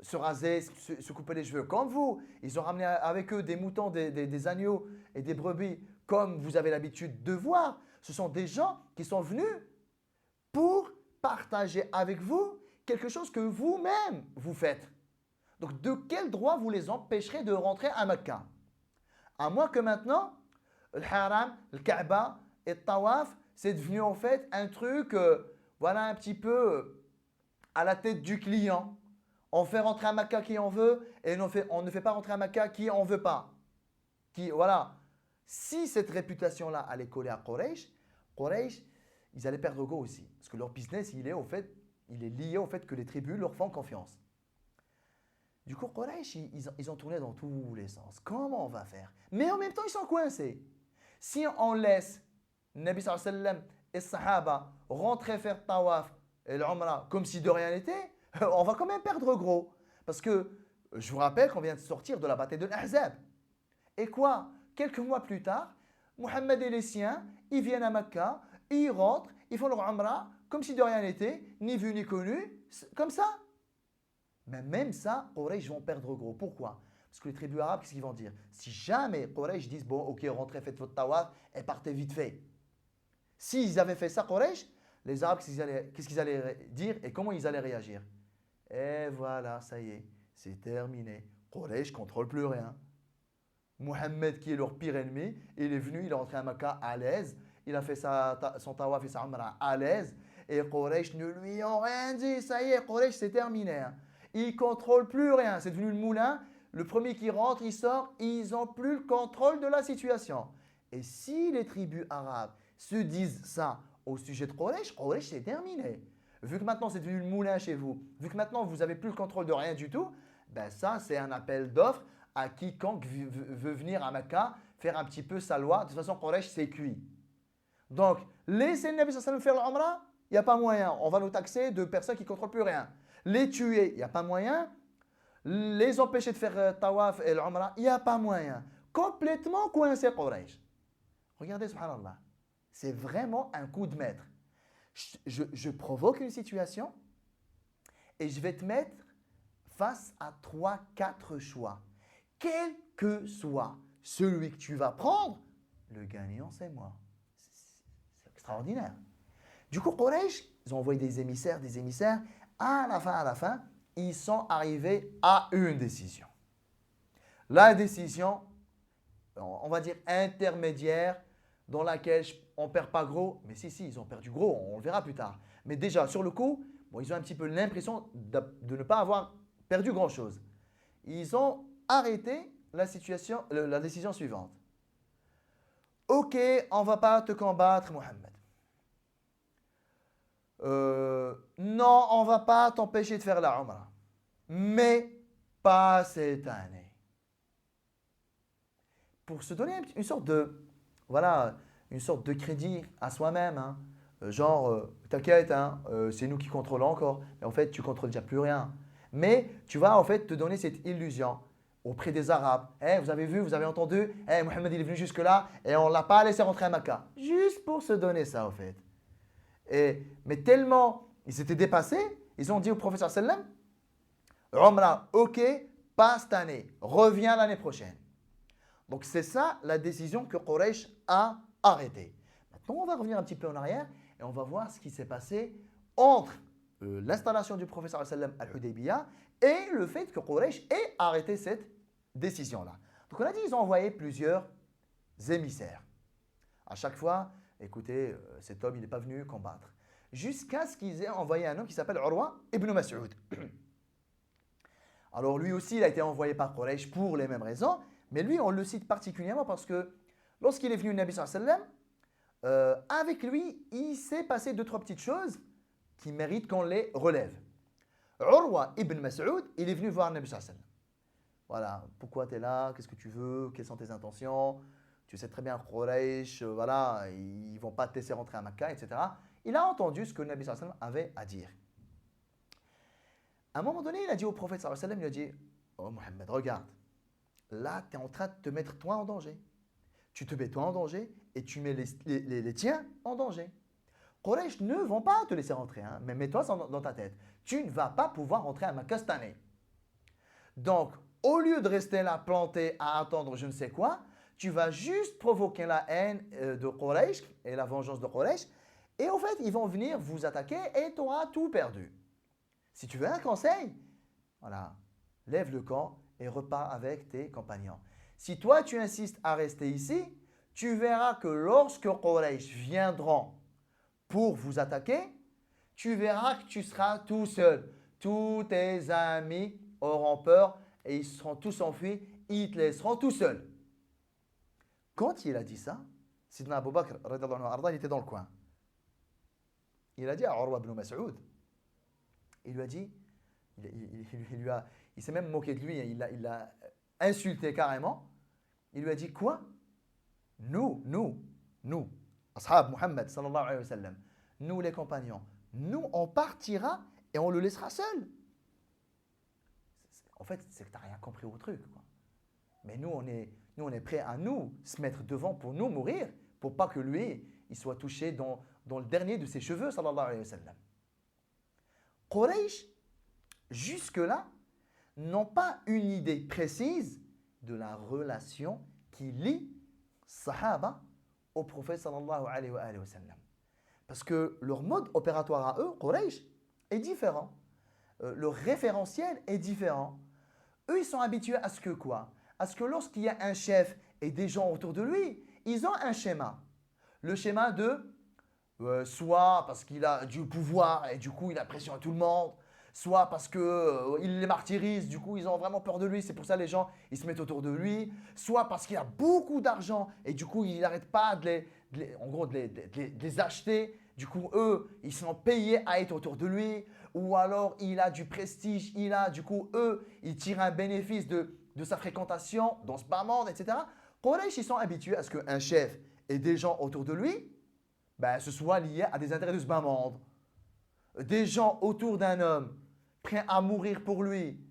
se raser, se couper les cheveux comme vous. Ils ont ramené avec eux des moutons, des agneaux et des brebis comme vous avez l'habitude de voir. Ce sont des gens qui sont venus pour partager avec vous quelque chose que vous-même vous faites. Donc de quel droit vous les empêcherez de rentrer à Mecca? À moins que maintenant, le haram, le Kaaba et le tawaf, c'est devenu en fait un truc, voilà, un petit peu à la tête du client. On fait rentrer à Mecca qui en veut et on ne fait pas rentrer à Mecca qui en veut pas. Voilà. Si cette réputation-là allait coller à Quraysh, ils allaient perdre go aussi. Parce que leur business, il est lié au fait que les tribus leur font confiance. Du coup, Quraysh, ils ont tourné dans tous les sens. Comment on va faire? Mais en même temps, ils sont coincés. Si on laisse Nabi sallallahu alayhi wa sallam et les Sahaba rentrer faire tawaf et l'Umrah comme si de rien n'était, on va quand même perdre gros. Parce que je vous rappelle qu'on vient de sortir de la bataille de l'Ahzab. Et quoi? Quelques mois plus tard, Mohammed et les siens, ils viennent à Mecca, ils rentrent, ils font leur Umrah comme si de rien n'était, ni vu ni connu, comme ça. Mais même ça, Quraysh vont perdre gros. Pourquoi? Parce que les tribus arabes, qu'est-ce qu'ils vont dire? Si jamais Quraysh disent, bon, ok, rentrez, faites votre tawaf et partez vite fait. S'ils avaient fait ça, Quraysh, les Arabes, qu'est-ce qu'ils allaient dire et comment ils allaient réagir? Et voilà, ça y est, c'est terminé. Quraysh ne contrôle plus rien. Mohammed, qui est leur pire ennemi, il est venu, il est rentré à Mecca à l'aise, il a fait son tawaf et sa umrah à l'aise, et Quraysh ne lui ont rien dit. Ça y est, Quraysh, c'est terminé. Hein. Ils ne contrôlent plus rien. C'est devenu le moulin. Le premier qui rentre, il sort, ils n'ont plus le contrôle de la situation. Et si les tribus arabes se disent ça au sujet de Quraysh, Quraysh, c'est terminé. Vu que maintenant c'est devenu le moulin chez vous, vu que maintenant vous n'avez plus le contrôle de rien du tout, ben ça c'est un appel d'offres à quiconque veut venir à Mecca faire un petit peu sa loi. De toute façon, Quraysh, c'est cuit. Donc, laissez le Nabi sallallahu faire l'Umrah, il n'y a pas moyen. On va nous taxer de personnes qui ne contrôlent plus rien. Les tuer, il n'y a pas moyen. Les empêcher de faire tawaf et l'Umrah, il n'y a pas moyen. Complètement coincé Quraysh. Regardez, subhanallah. C'est vraiment un coup de maître. Je provoque une situation et je vais te mettre face à 3-4 choix. Quel que soit celui que tu vas prendre, le gagnant, c'est moi. C'est extraordinaire. Du coup, Quraysh, ils ont envoyé des émissaires. À la fin, ils sont arrivés à une décision. La décision, on va dire intermédiaire, dans laquelle on ne perd pas gros. Mais si, ils ont perdu gros, on le verra plus tard. Mais déjà, sur le coup, bon, ils ont un petit peu l'impression de ne pas avoir perdu grand-chose. Ils ont arrêté la décision suivante. Ok, on ne va pas te combattre, Mohammed. Non, on ne va pas t'empêcher de faire la Umrah. Mais pas cette année. Pour se donner une sorte de crédit à soi-même. Hein. T'inquiète, hein, c'est nous qui contrôlons encore. Mais en fait, tu ne contrôles déjà plus rien. Mais tu vas en fait te donner cette illusion auprès des Arabes. Vous avez vu, vous avez entendu, Mohammed il est venu jusque-là et on ne l'a pas laissé rentrer à Mecca. Juste pour se donner ça, en fait. Mais tellement ils s'étaient dépassés, ils ont dit au professeur sallam, Umrah, ok, pas cette année, reviens l'année prochaine. Donc c'est ça la décision que Quraysh a arrêtée. Maintenant, on va revenir un petit peu en arrière et on va voir ce qui s'est passé entre l'installation du professeur sallam al-Hudaybiyah et le fait que Quraysh ait arrêté cette décision-là. Donc on a dit qu'ils ont envoyé plusieurs émissaires. À chaque fois, écoutez, cet homme, il n'est pas venu combattre. Jusqu'à ce qu'ils aient envoyé un homme qui s'appelle Urwa ibn Mas'ud. Alors lui aussi, il a été envoyé par Quraysh pour les mêmes raisons, mais lui, on le cite particulièrement parce que lorsqu'il est venu, le Nabi sallallahu alayhi wa sallam, avec lui, il s'est passé 2-3 petites choses qui méritent qu'on les relève. Urwa ibn Mas'ud, il est venu voir le Nabi sallallahu alayhi wa sallam. Voilà, pourquoi tu es là? Qu'est-ce que tu veux? Quelles sont tes intentions? Tu sais très bien, Quraysh, voilà, ils ne vont pas te laisser rentrer à Mecca, etc. Il a entendu ce que le Nabi sallallahu alayhi wa sallam avait à dire. À un moment donné, il a dit au prophète sallallahu alayhi wa sallam, il a dit, oh Mohammed, regarde, là, tu es en train de te mettre toi en danger. Tu te mets toi en danger et tu mets les tiens en danger. Quraysh ne vont pas te laisser rentrer, hein, mais mets-toi ça dans ta tête. Tu ne vas pas pouvoir rentrer à Mecca cette année. Donc, au lieu de rester là planté à attendre je ne sais quoi, tu vas juste provoquer la haine de Quraysh et la vengeance de Quraysh. Et en fait, ils vont venir vous attaquer et tu auras tout perdu. Si tu veux un conseil, voilà, lève le camp et repars avec tes compagnons. Si toi, tu insistes à rester ici, tu verras que lorsque Quraysh viendront pour vous attaquer, tu verras que tu seras tout seul. Tous tes amis auront peur et ils seront tous enfuis, ils te laisseront tout seul. Quand il a dit ça, Sidna Abu Bakr, il était dans le coin. Il a dit à Urwa ibn Mas'ud, il lui a dit, il s'est même moqué de lui, il l'a insulté carrément. Il lui a dit quoi? Nous, Ashab Muhammad sallallahu alayhi wa sallam, nous les compagnons, nous on partira et on le laissera seul. En fait, c'est que tu n'as rien compris au truc, quoi. Mais nous, on est prêts à nous se mettre devant pour nous mourir, pour pas que lui, il soit touché dans le dernier de ses cheveux, sallallahu alayhi wa sallam. Quraysh, jusque-là, n'ont pas une idée précise de la relation qui lie Sahaba au prophète sallallahu alayhi wa sallam. Parce que leur mode opératoire à eux, Quraysh, est différent. Leur référentiel est différent. Eux, ils sont habitués à ce que quoi? À ce que lorsqu'il y a un chef et des gens autour de lui, ils ont un schéma. Le schéma de soit parce qu'il a du pouvoir et du coup il a pression à tout le monde, soit parce qu'il les martyrise, du coup ils ont vraiment peur de lui, c'est pour ça les gens ils se mettent autour de lui, soit parce qu'il a beaucoup d'argent et du coup il n'arrête pas en gros, de les acheter, du coup eux ils sont payés à être autour de lui, ou alors il a du prestige, du coup eux ils tirent un bénéfice de sa fréquentation dans ce bas monde, etc. Quraysh ils sont habitués à ce qu'un chef et des gens autour de lui ce soit lié à des intérêts de ce bas monde. Des gens autour d'un homme prêts à mourir pour lui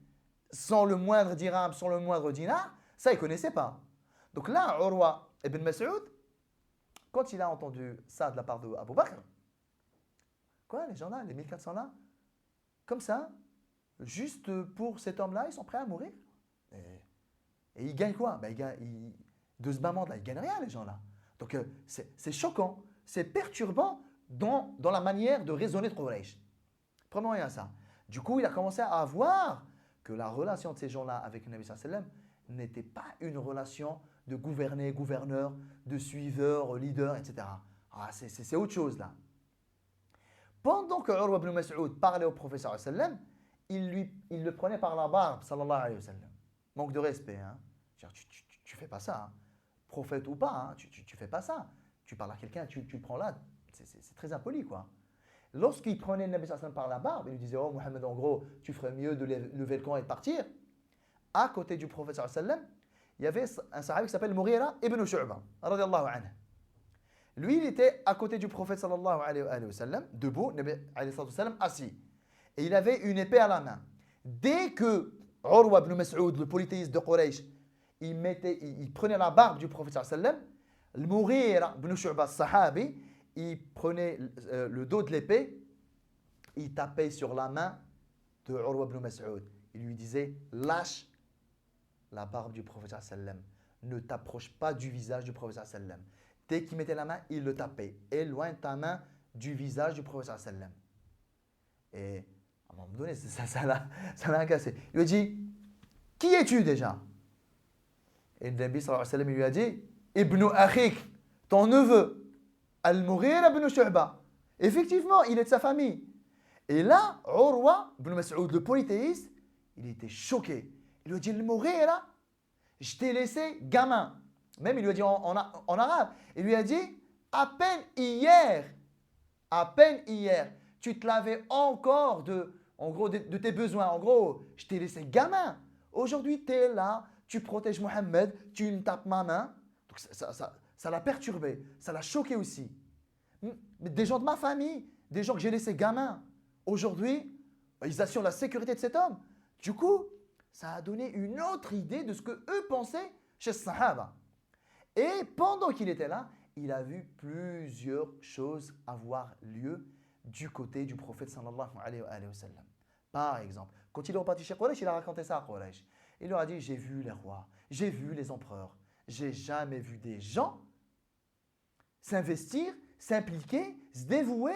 sans le moindre dirham, sans le moindre dinar, ça, ils ne connaissaient pas. Donc là, Urwa ibn Mas'ud, quand il a entendu ça de la part d'Abu Bakr, quoi, les gens là, les 1400 là, comme ça, juste pour cet homme-là, ils sont prêts à mourir. Et ils gagnent quoi? De ce bas monde-là, ils ne gagnent rien, les gens là. Donc c'est choquant. C'est perturbant dans la manière de raisonner de Quraysh. Premièrement, il y a ça. Du coup, il a commencé à voir que la relation de ces gens-là avec le Nabi sallallahu alayhi wa sallam n'était pas une relation de gouverner, gouverneur, de suiveur, leader, etc. C'est autre chose là. Pendant que Urwa ibn Mas'ud parlait au prophète sallallahu alayhi wa sallam, il le prenait par la barbe, sallallahu alayhi wa sallam. Manque de respect. Hein. Tu fais pas ça. Hein. Prophète ou pas, hein, tu fais pas ça. Tu parles à quelqu'un, tu le prends là, c'est très impoli quoi. Lorsqu'il prenait le Nabi sallallahu alayhi wa sallam par la barbe, il lui disait oh Mohammed, en gros, tu ferais mieux de lever le camp et de partir. À côté du prophète sallallahu alayhi wa sallam, il y avait un sahabi qui s'appelle Mughira ibn Shu'ba, radiyallahu anhu. Lui, il était à côté du prophète sallallahu alayhi wa sallam, debout, Nabi alayhi wa sallam, assis. Et il avait une épée à la main. Dès que Urwa ibn Mas'ud, le polythéiste de Quraysh, il prenait la barbe du prophète sallallahu alayhi wa sallam, le Mughira ibn Shu'ba, sahabi, il prenait le dos de l'épée, il tapait sur la main de Urwa ibn Mas'ud. Il lui disait lâche la barbe du prophète sallallahu alayhi wa sallam. Ne t'approche pas du visage du prophète sallallahu alayhi wa sallam. Dès qu'il mettait la main, il le tapait. Éloigne ta main du visage du prophète sallallahu alayhi wa sallam. Et à un moment donné, ça l'a agacé. Il lui a dit qui es-tu déjà? Et le Nabi sallallahu alayhi wa sallam lui a dit Ibn Akhik, ton neveu, Al-Mughira ibn Shu'ba. Effectivement, il est de sa famille. Et là, Urwa ibn Mas'ud, le polythéiste, il était choqué. Il lui a dit Al-Mughira, je t'ai laissé gamin. Même il lui a dit en arabe. Il lui a dit à peine hier, tu te lavais encore de tes besoins. En gros, je t'ai laissé gamin. Aujourd'hui, tu es là, tu protèges Mohammed, tu me tapes ma main. Donc ça l'a perturbé, ça l'a choqué aussi. Des gens de ma famille, des gens que j'ai laissés gamins, aujourd'hui, ils assurent la sécurité de cet homme. Du coup, ça a donné une autre idée de ce que eux pensaient chez ce Sahaba. Et pendant qu'il était là, il a vu plusieurs choses avoir lieu du côté du prophète sallallahu alayhi wa sallam. Par exemple, quand il est reparti chez Quraysh, il a raconté ça à Quraysh. Il leur a dit, j'ai vu les rois, j'ai vu les empereurs. J'ai jamais vu des gens s'investir, s'impliquer, se dévouer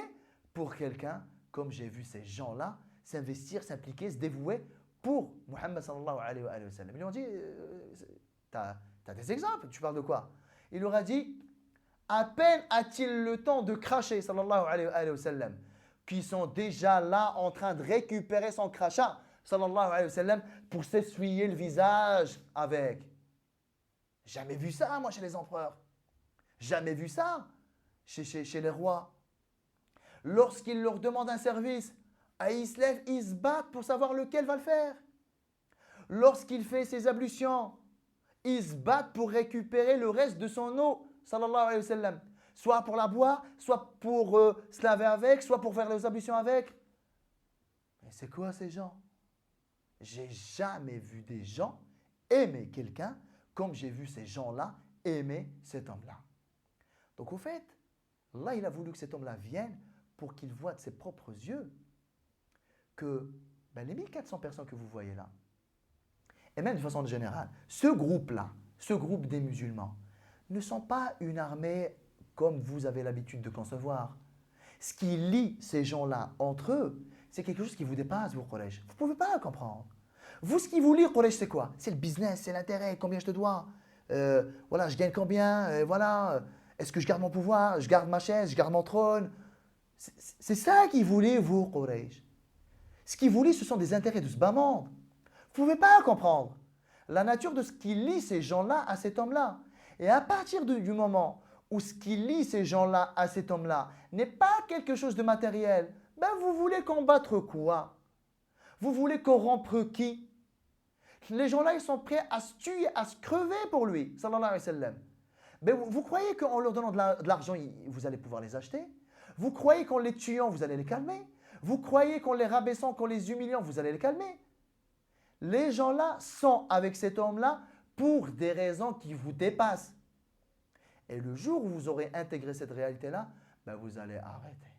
pour quelqu'un comme j'ai vu ces gens-là s'investir, s'impliquer, se dévouer pour Muhammad sallallahu alayhi wa sallam. Ils lui ont dit, t'as des exemples, tu parles de quoi? Il leur a dit, à peine a-t-il le temps de cracher sallallahu alayhi wa sallam, qui sont déjà là en train de récupérer son crachat sallallahu alayhi wa sallam pour s'essuyer le visage avec. Jamais vu ça, moi, chez les empereurs. Jamais vu ça chez les rois. Lorsqu'il leur demande un service, ils se lèvent, ils se battent pour savoir lequel va le faire. Lorsqu'il fait ses ablutions, ils se battent pour récupérer le reste de son eau, sallallahu alayhi wa sallam. Soit pour la boire, soit pour se laver avec, soit pour faire les ablutions avec. Mais c'est quoi ces gens? J'ai jamais vu des gens aimer quelqu'un comme j'ai vu ces gens-là aimer cet homme-là. Donc au fait, Allah il a voulu que cet homme-là vienne pour qu'il voie de ses propres yeux que les 1400 personnes que vous voyez là, et même de façon générale, ce groupe-là, ce groupe des musulmans, ne sont pas une armée comme vous avez l'habitude de concevoir. Ce qui lie ces gens-là entre eux, c'est quelque chose qui vous dépasse, vous, Quraysh. Vous ne pouvez pas le comprendre. Vous, ce qui vous lie, Quraysh, c'est quoi? C'est le business, c'est l'intérêt, combien je te dois. Voilà, je gagne combien, voilà. Est-ce que je garde mon pouvoir, je garde ma chaise, je garde mon trône? C'est ça qui vous lie, vous, Quraysh. Ce qui vous lie, ce sont des intérêts de ce bas monde. Vous ne pouvez pas comprendre la nature de ce qui lie ces gens-là à cet homme-là. Et à partir du moment où ce qui lie ces gens-là à cet homme-là n'est pas quelque chose de matériel, ben vous voulez combattre quoi? Vous voulez corrompre qui? Les gens-là, ils sont prêts à se tuer, à se crever pour lui, sallallahu alayhi wa sallam. Ben vous croyez qu'en leur donnant de l'argent, vous allez pouvoir les acheter? Vous croyez qu'en les tuant, vous allez les calmer? Vous croyez qu'en les rabaissant, qu'en les humiliant, vous allez les calmer? Les gens-là sont avec cet homme-là pour des raisons qui vous dépassent. Et le jour où vous aurez intégré cette réalité-là, ben vous allez arrêter.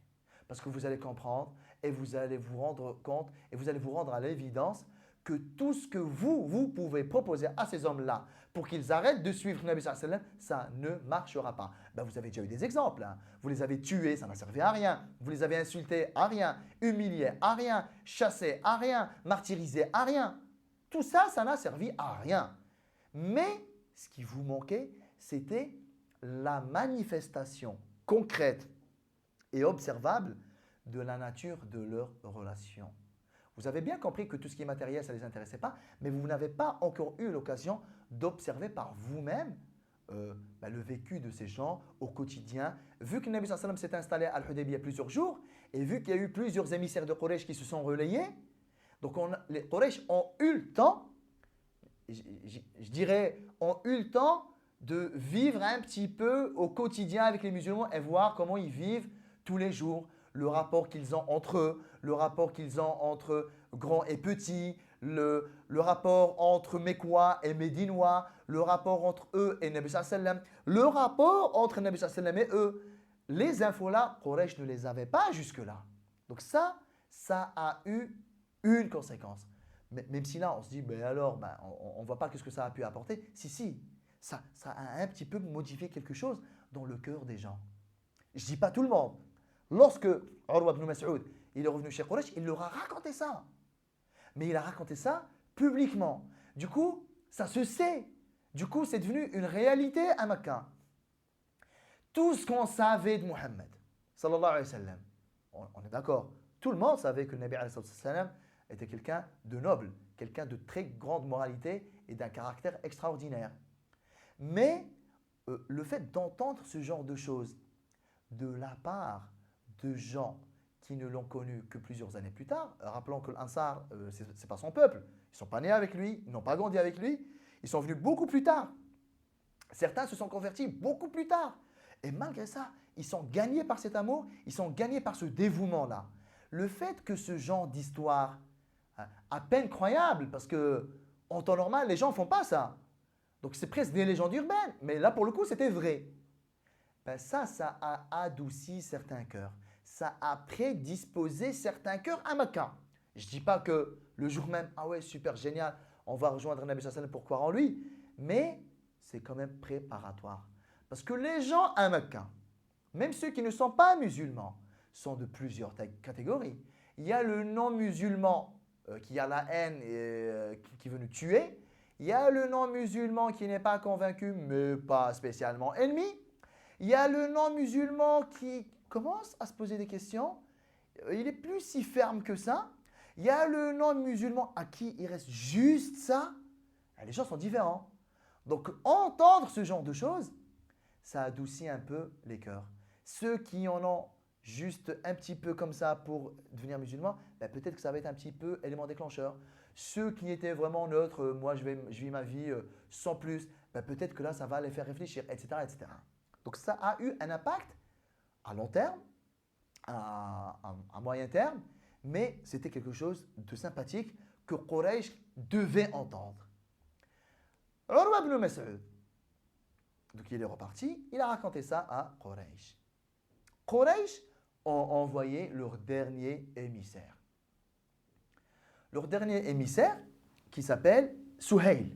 Parce que vous allez comprendre et vous allez vous rendre compte et vous allez vous rendre à l'évidence que tout ce que vous pouvez proposer à ces hommes-là pour qu'ils arrêtent de suivre Nabi sallallahu alayhi wa sallam, ça ne marchera pas. Ben vous avez déjà eu des exemples. Hein. Vous les avez tués, ça n'a servi à rien. Vous les avez insultés, à rien. Humiliés, à rien. Chassés, à rien. Martyrisés, à rien. Tout ça, ça n'a servi à rien. Mais ce qui vous manquait, c'était la manifestation concrète et observable de la nature de leur relation. Vous avez bien compris que tout ce qui est matériel, ça ne les intéressait pas, mais vous n'avez pas encore eu l'occasion d'observer par vous-même le vécu de ces gens au quotidien. Vu que Nabi sallallahu alayhi wa sallam s'est installé à Al-Hudaybiyah il y a plusieurs jours, et vu qu'il y a eu plusieurs émissaires de Quraysh qui se sont relayés, donc les Quraysh ont eu le temps, je dirais, ont eu le temps de vivre un petit peu au quotidien avec les musulmans et voir comment ils vivent tous les jours, le rapport qu'ils ont entre eux, le rapport qu'ils ont entre grands et petits, le rapport entre Mécois et Médinois, le rapport entre eux et Nabi sallallahu alayhi wa sallam, le rapport entre Nabi sallallahu alayhi wa sallam et eux. Les infos-là, Quraysh ne les avait pas jusque-là. Donc ça a eu une conséquence. Mais, même si là, on se dit, on ne voit pas ce que ça a pu apporter. Si, ça a un petit peu modifié quelque chose dans le cœur des gens. Je ne dis pas tout le monde. Lorsque Urwa ibn Mas'ud il est revenu chez Quraysh, il leur a raconté ça. Mais il a raconté ça publiquement. Du coup, ça se sait. Du coup, c'est devenu une réalité à Mecca. Tout ce qu'on savait de Muhammad, sallallahu alayhi wa sallam, on est d'accord. Tout le monde savait que le Nabi alayhi wa sallam était quelqu'un de noble, quelqu'un de très grande moralité et d'un caractère extraordinaire. Mais le fait d'entendre ce genre de choses de la part de gens qui ne l'ont connu que plusieurs années plus tard, rappelons que l'Ansar, ce n'est pas son peuple, ils ne sont pas nés avec lui, ils n'ont pas grandi avec lui, ils sont venus beaucoup plus tard. Certains se sont convertis beaucoup plus tard. Et malgré ça, ils sont gagnés par cet amour, ils sont gagnés par ce dévouement-là. Le fait que ce genre d'histoire, à peine croyable, parce qu'en temps normal, les gens ne font pas ça. Donc c'est presque des légendes urbaines, mais là pour le coup, c'était vrai. Ben ça a adouci certains cœurs. Ça a prédisposé certains cœurs à Mecca. Je ne dis pas que le jour même, ah ouais, super, génial, on va rejoindre Nabi sallallahu alayhi wa sallam pour croire en lui, mais c'est quand même préparatoire. Parce que les gens à Mecca, même ceux qui ne sont pas musulmans, sont de plusieurs catégories. Il y a le non-musulman qui a la haine et qui veut nous tuer. Il y a le non-musulman qui n'est pas convaincu, mais pas spécialement ennemi. Il y a le non-musulman qui commence à se poser des questions. Il n'est plus si ferme que ça. Il y a le non-musulman à qui il reste juste ça. Les gens sont différents. Donc, entendre ce genre de choses, ça adoucit un peu les cœurs. Ceux qui en ont juste un petit peu comme ça pour devenir musulmans, peut-être que ça va être un petit peu élément déclencheur. Ceux qui étaient vraiment neutres, moi je vis ma vie sans plus, peut-être que là ça va les faire réfléchir, etc., etc. Donc ça a eu un impact à long terme, à moyen terme, mais c'était quelque chose de sympathique que Quraysh devait entendre. Urwa ibn Mas'ud, donc il est reparti, il a raconté ça à Quraysh. Quraysh ont envoyé leur dernier émissaire. Leur dernier émissaire, qui s'appelle Suhail.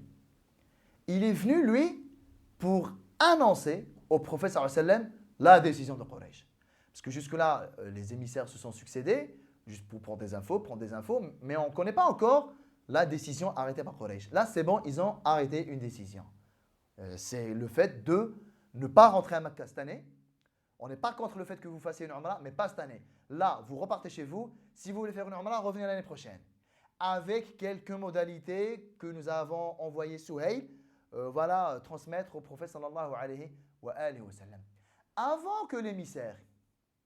Il est venu, lui, pour annoncer au prophète sallallahu alayhi wa sallam la décision de Quraysh. Parce que jusque-là, les émissaires se sont succédés, juste pour prendre des infos, mais on ne connaît pas encore la décision arrêtée par Quraysh. Là, c'est bon, ils ont arrêté une décision. C'est le fait de ne pas rentrer à Mecca cette année. On n'est pas contre le fait que vous fassiez une Umrah, mais pas cette année. Là, vous repartez chez vous. Si vous voulez faire une Umrah, revenez l'année prochaine. Avec quelques modalités que nous avons envoyées Suhail, transmettre au prophète sallallahu alayhi wa sallam. Avant que l'émissaire,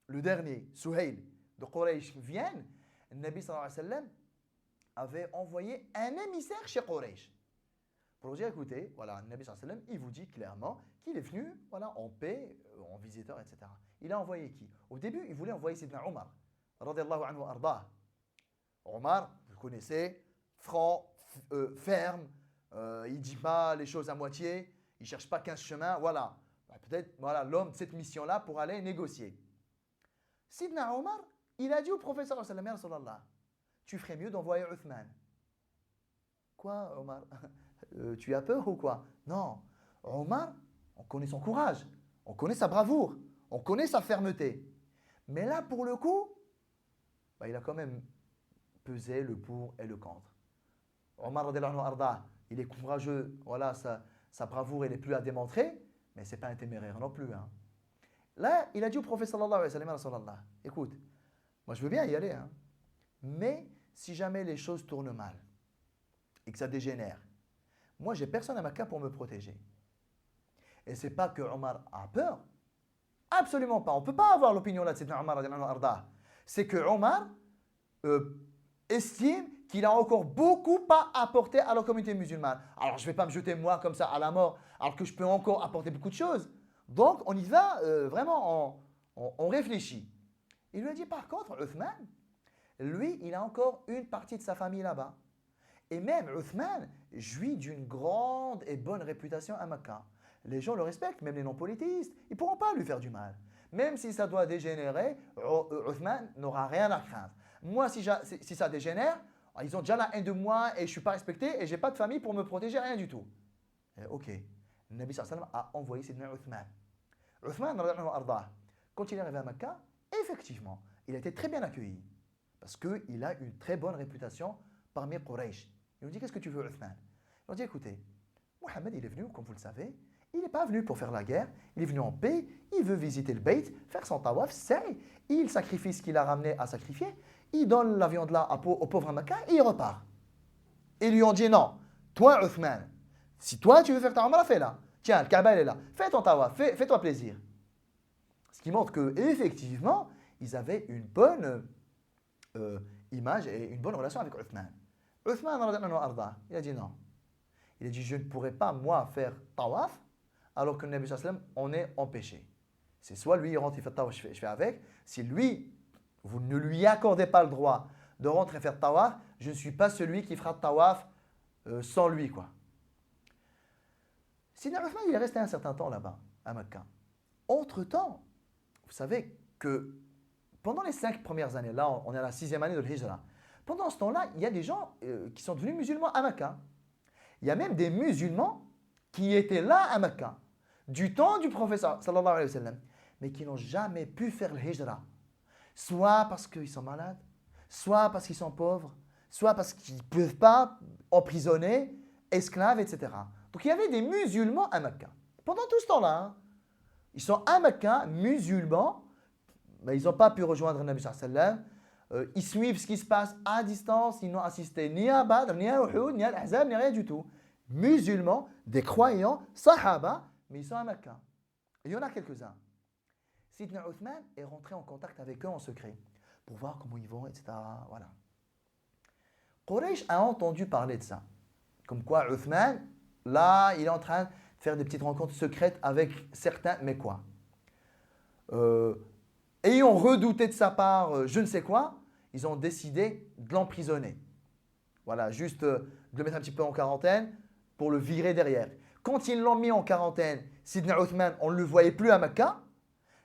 le dernier, Suhail, de Quraysh vienne, le Nabi sallallahu alayhi wa sallam avait envoyé un émissaire chez Quraysh. Pour dire, écoutez, voilà, le Nabi sallallahu alayhi wa sallam, il vous dit clairement qu'il est venu en paix, en visiteur, etc. Il a envoyé qui? Au début, il voulait envoyer Sidna Omar, radiyallahu anhu ardah. Omar, vous le connaissez, franc, ferme, il ne dit pas les choses à moitié, il ne cherche pas 15 chemins, voilà. Peut-être l'homme de cette mission-là pour aller négocier. Sidna Omar, il a dit au prophète sallallahu alayhi wa sallam, ya tu ferais mieux d'envoyer Uthman. Quoi, Omar? Tu as peur ou quoi? Non. Omar, on connaît son courage, on connaît sa bravoure, on connaît sa fermeté. Mais là, pour le coup, il a quand même pesé le pour et le contre. Omar, il est courageux, voilà, sa bravoure, elle n'est plus à démontrer, mais ce n'est pas un téméraire non plus. Hein. Là, il a dit au prophète sallallahu alayhi wa sallam, écoute, moi je veux bien y aller, hein, mais si jamais les choses tournent mal et que ça dégénère, moi j'ai personne à Mecca pour me protéger. Et ce n'est pas que Omar a peur, absolument pas. On ne peut pas avoir l'opinion là de Sidna Omar, c'est que Omar estime qu'il a encore beaucoup à apporter à la communauté musulmane. Alors je ne vais pas me jeter moi comme ça à la mort, alors que je peux encore apporter beaucoup de choses. Donc on y va vraiment, on réfléchit. Il lui a dit par contre, Uthman, lui, il a encore une partie de sa famille là-bas. Et même Uthman jouit d'une grande et bonne réputation à Mecca. Les gens le respectent, même les non-polythéistes. Ils ne pourront pas lui faire du mal. Même si ça doit dégénérer, Uthman n'aura rien à craindre. Moi, si ça dégénère, ils ont déjà la haine de moi et je ne suis pas respecté et je n'ai pas de famille pour me protéger, rien du tout. Ok. Le Nabi sallallahu alayhi wa sallam a envoyé Sidna Uthman. Uthman, quand il est arrivé à Mecca, effectivement, il a été très bien accueilli. Parce qu'il a une très bonne réputation parmi Quraysh. Ils lui dit, qu'est-ce que tu veux, Uthman? Il leur dit, écoutez, Mohammed, il est venu, comme vous le savez, il n'est pas venu pour faire la guerre, il est venu en paix, il veut visiter le Bayt, faire son tawaf, c'est, il sacrifie ce qu'il a ramené à sacrifier, il donne la viande là au pauvre Mecca et il repart. Et ils lui ont dit, non, toi, Uthman, si toi tu veux faire ta umrah, fais-la. Tiens, le Kaaba est là, fais ton tawaf, fais-toi plaisir. Ce qui montre qu'effectivement, ils avaient une bonne image et une bonne relation avec Uthman. Uthman, il a dit non. Il a dit, je ne pourrais pas, moi, faire tawaf, alors que le Nabi sallallahu alayhi wa sallam, on est empêché. C'est soit lui, il rentre, il fait tawaf, je fais avec. Si lui, vous ne lui accordez pas le droit de rentrer et faire tawaf, je ne suis pas celui qui fera tawaf sans lui, quoi. Sidna Uthman, il est resté un certain temps là-bas, à Mecca. Entre-temps, vous savez que pendant les 5 premières années, là, on est à la 6e année de l'Hijra, pendant ce temps-là, il y a des gens qui sont devenus musulmans à Mecca. Il y a même des musulmans qui étaient là à Mecca, du temps du prophète sallallahu alayhi wa sallam, mais qui n'ont jamais pu faire le hijra. Soit parce qu'ils sont malades, soit parce qu'ils sont pauvres, soit parce qu'ils ne peuvent pas emprisonner, esclaves, etc. Donc il y avait des musulmans à Mecca. Pendant tout ce temps-là, hein, ils sont à Mecca, musulmans, mais ils n'ont pas pu rejoindre le Nabi sallallahu alayhi wa sallam. Ils suivent ce qui se passe à distance, ils n'ont assisté ni à Badr, ni à Uhud, ni à l'Ahzab, ni rien du tout. Musulmans, des croyants, sahaba, mais ils sont à Mecca. Et il y en a quelques-uns. Sidna Uthman est rentré en contact avec eux en secret pour voir comment ils vont, etc. Voilà. Quraysh a entendu parler de ça. Comme quoi Uthman, là, il est en train de faire des petites rencontres secrètes avec certains, mais quoi ayant redouté de sa part je ne sais quoi, ils ont décidé de l'emprisonner. Voilà, juste de le mettre un petit peu en quarantaine pour le virer derrière. Quand ils l'ont mis en quarantaine, Sidna Uthman, on ne le voyait plus à Mecca.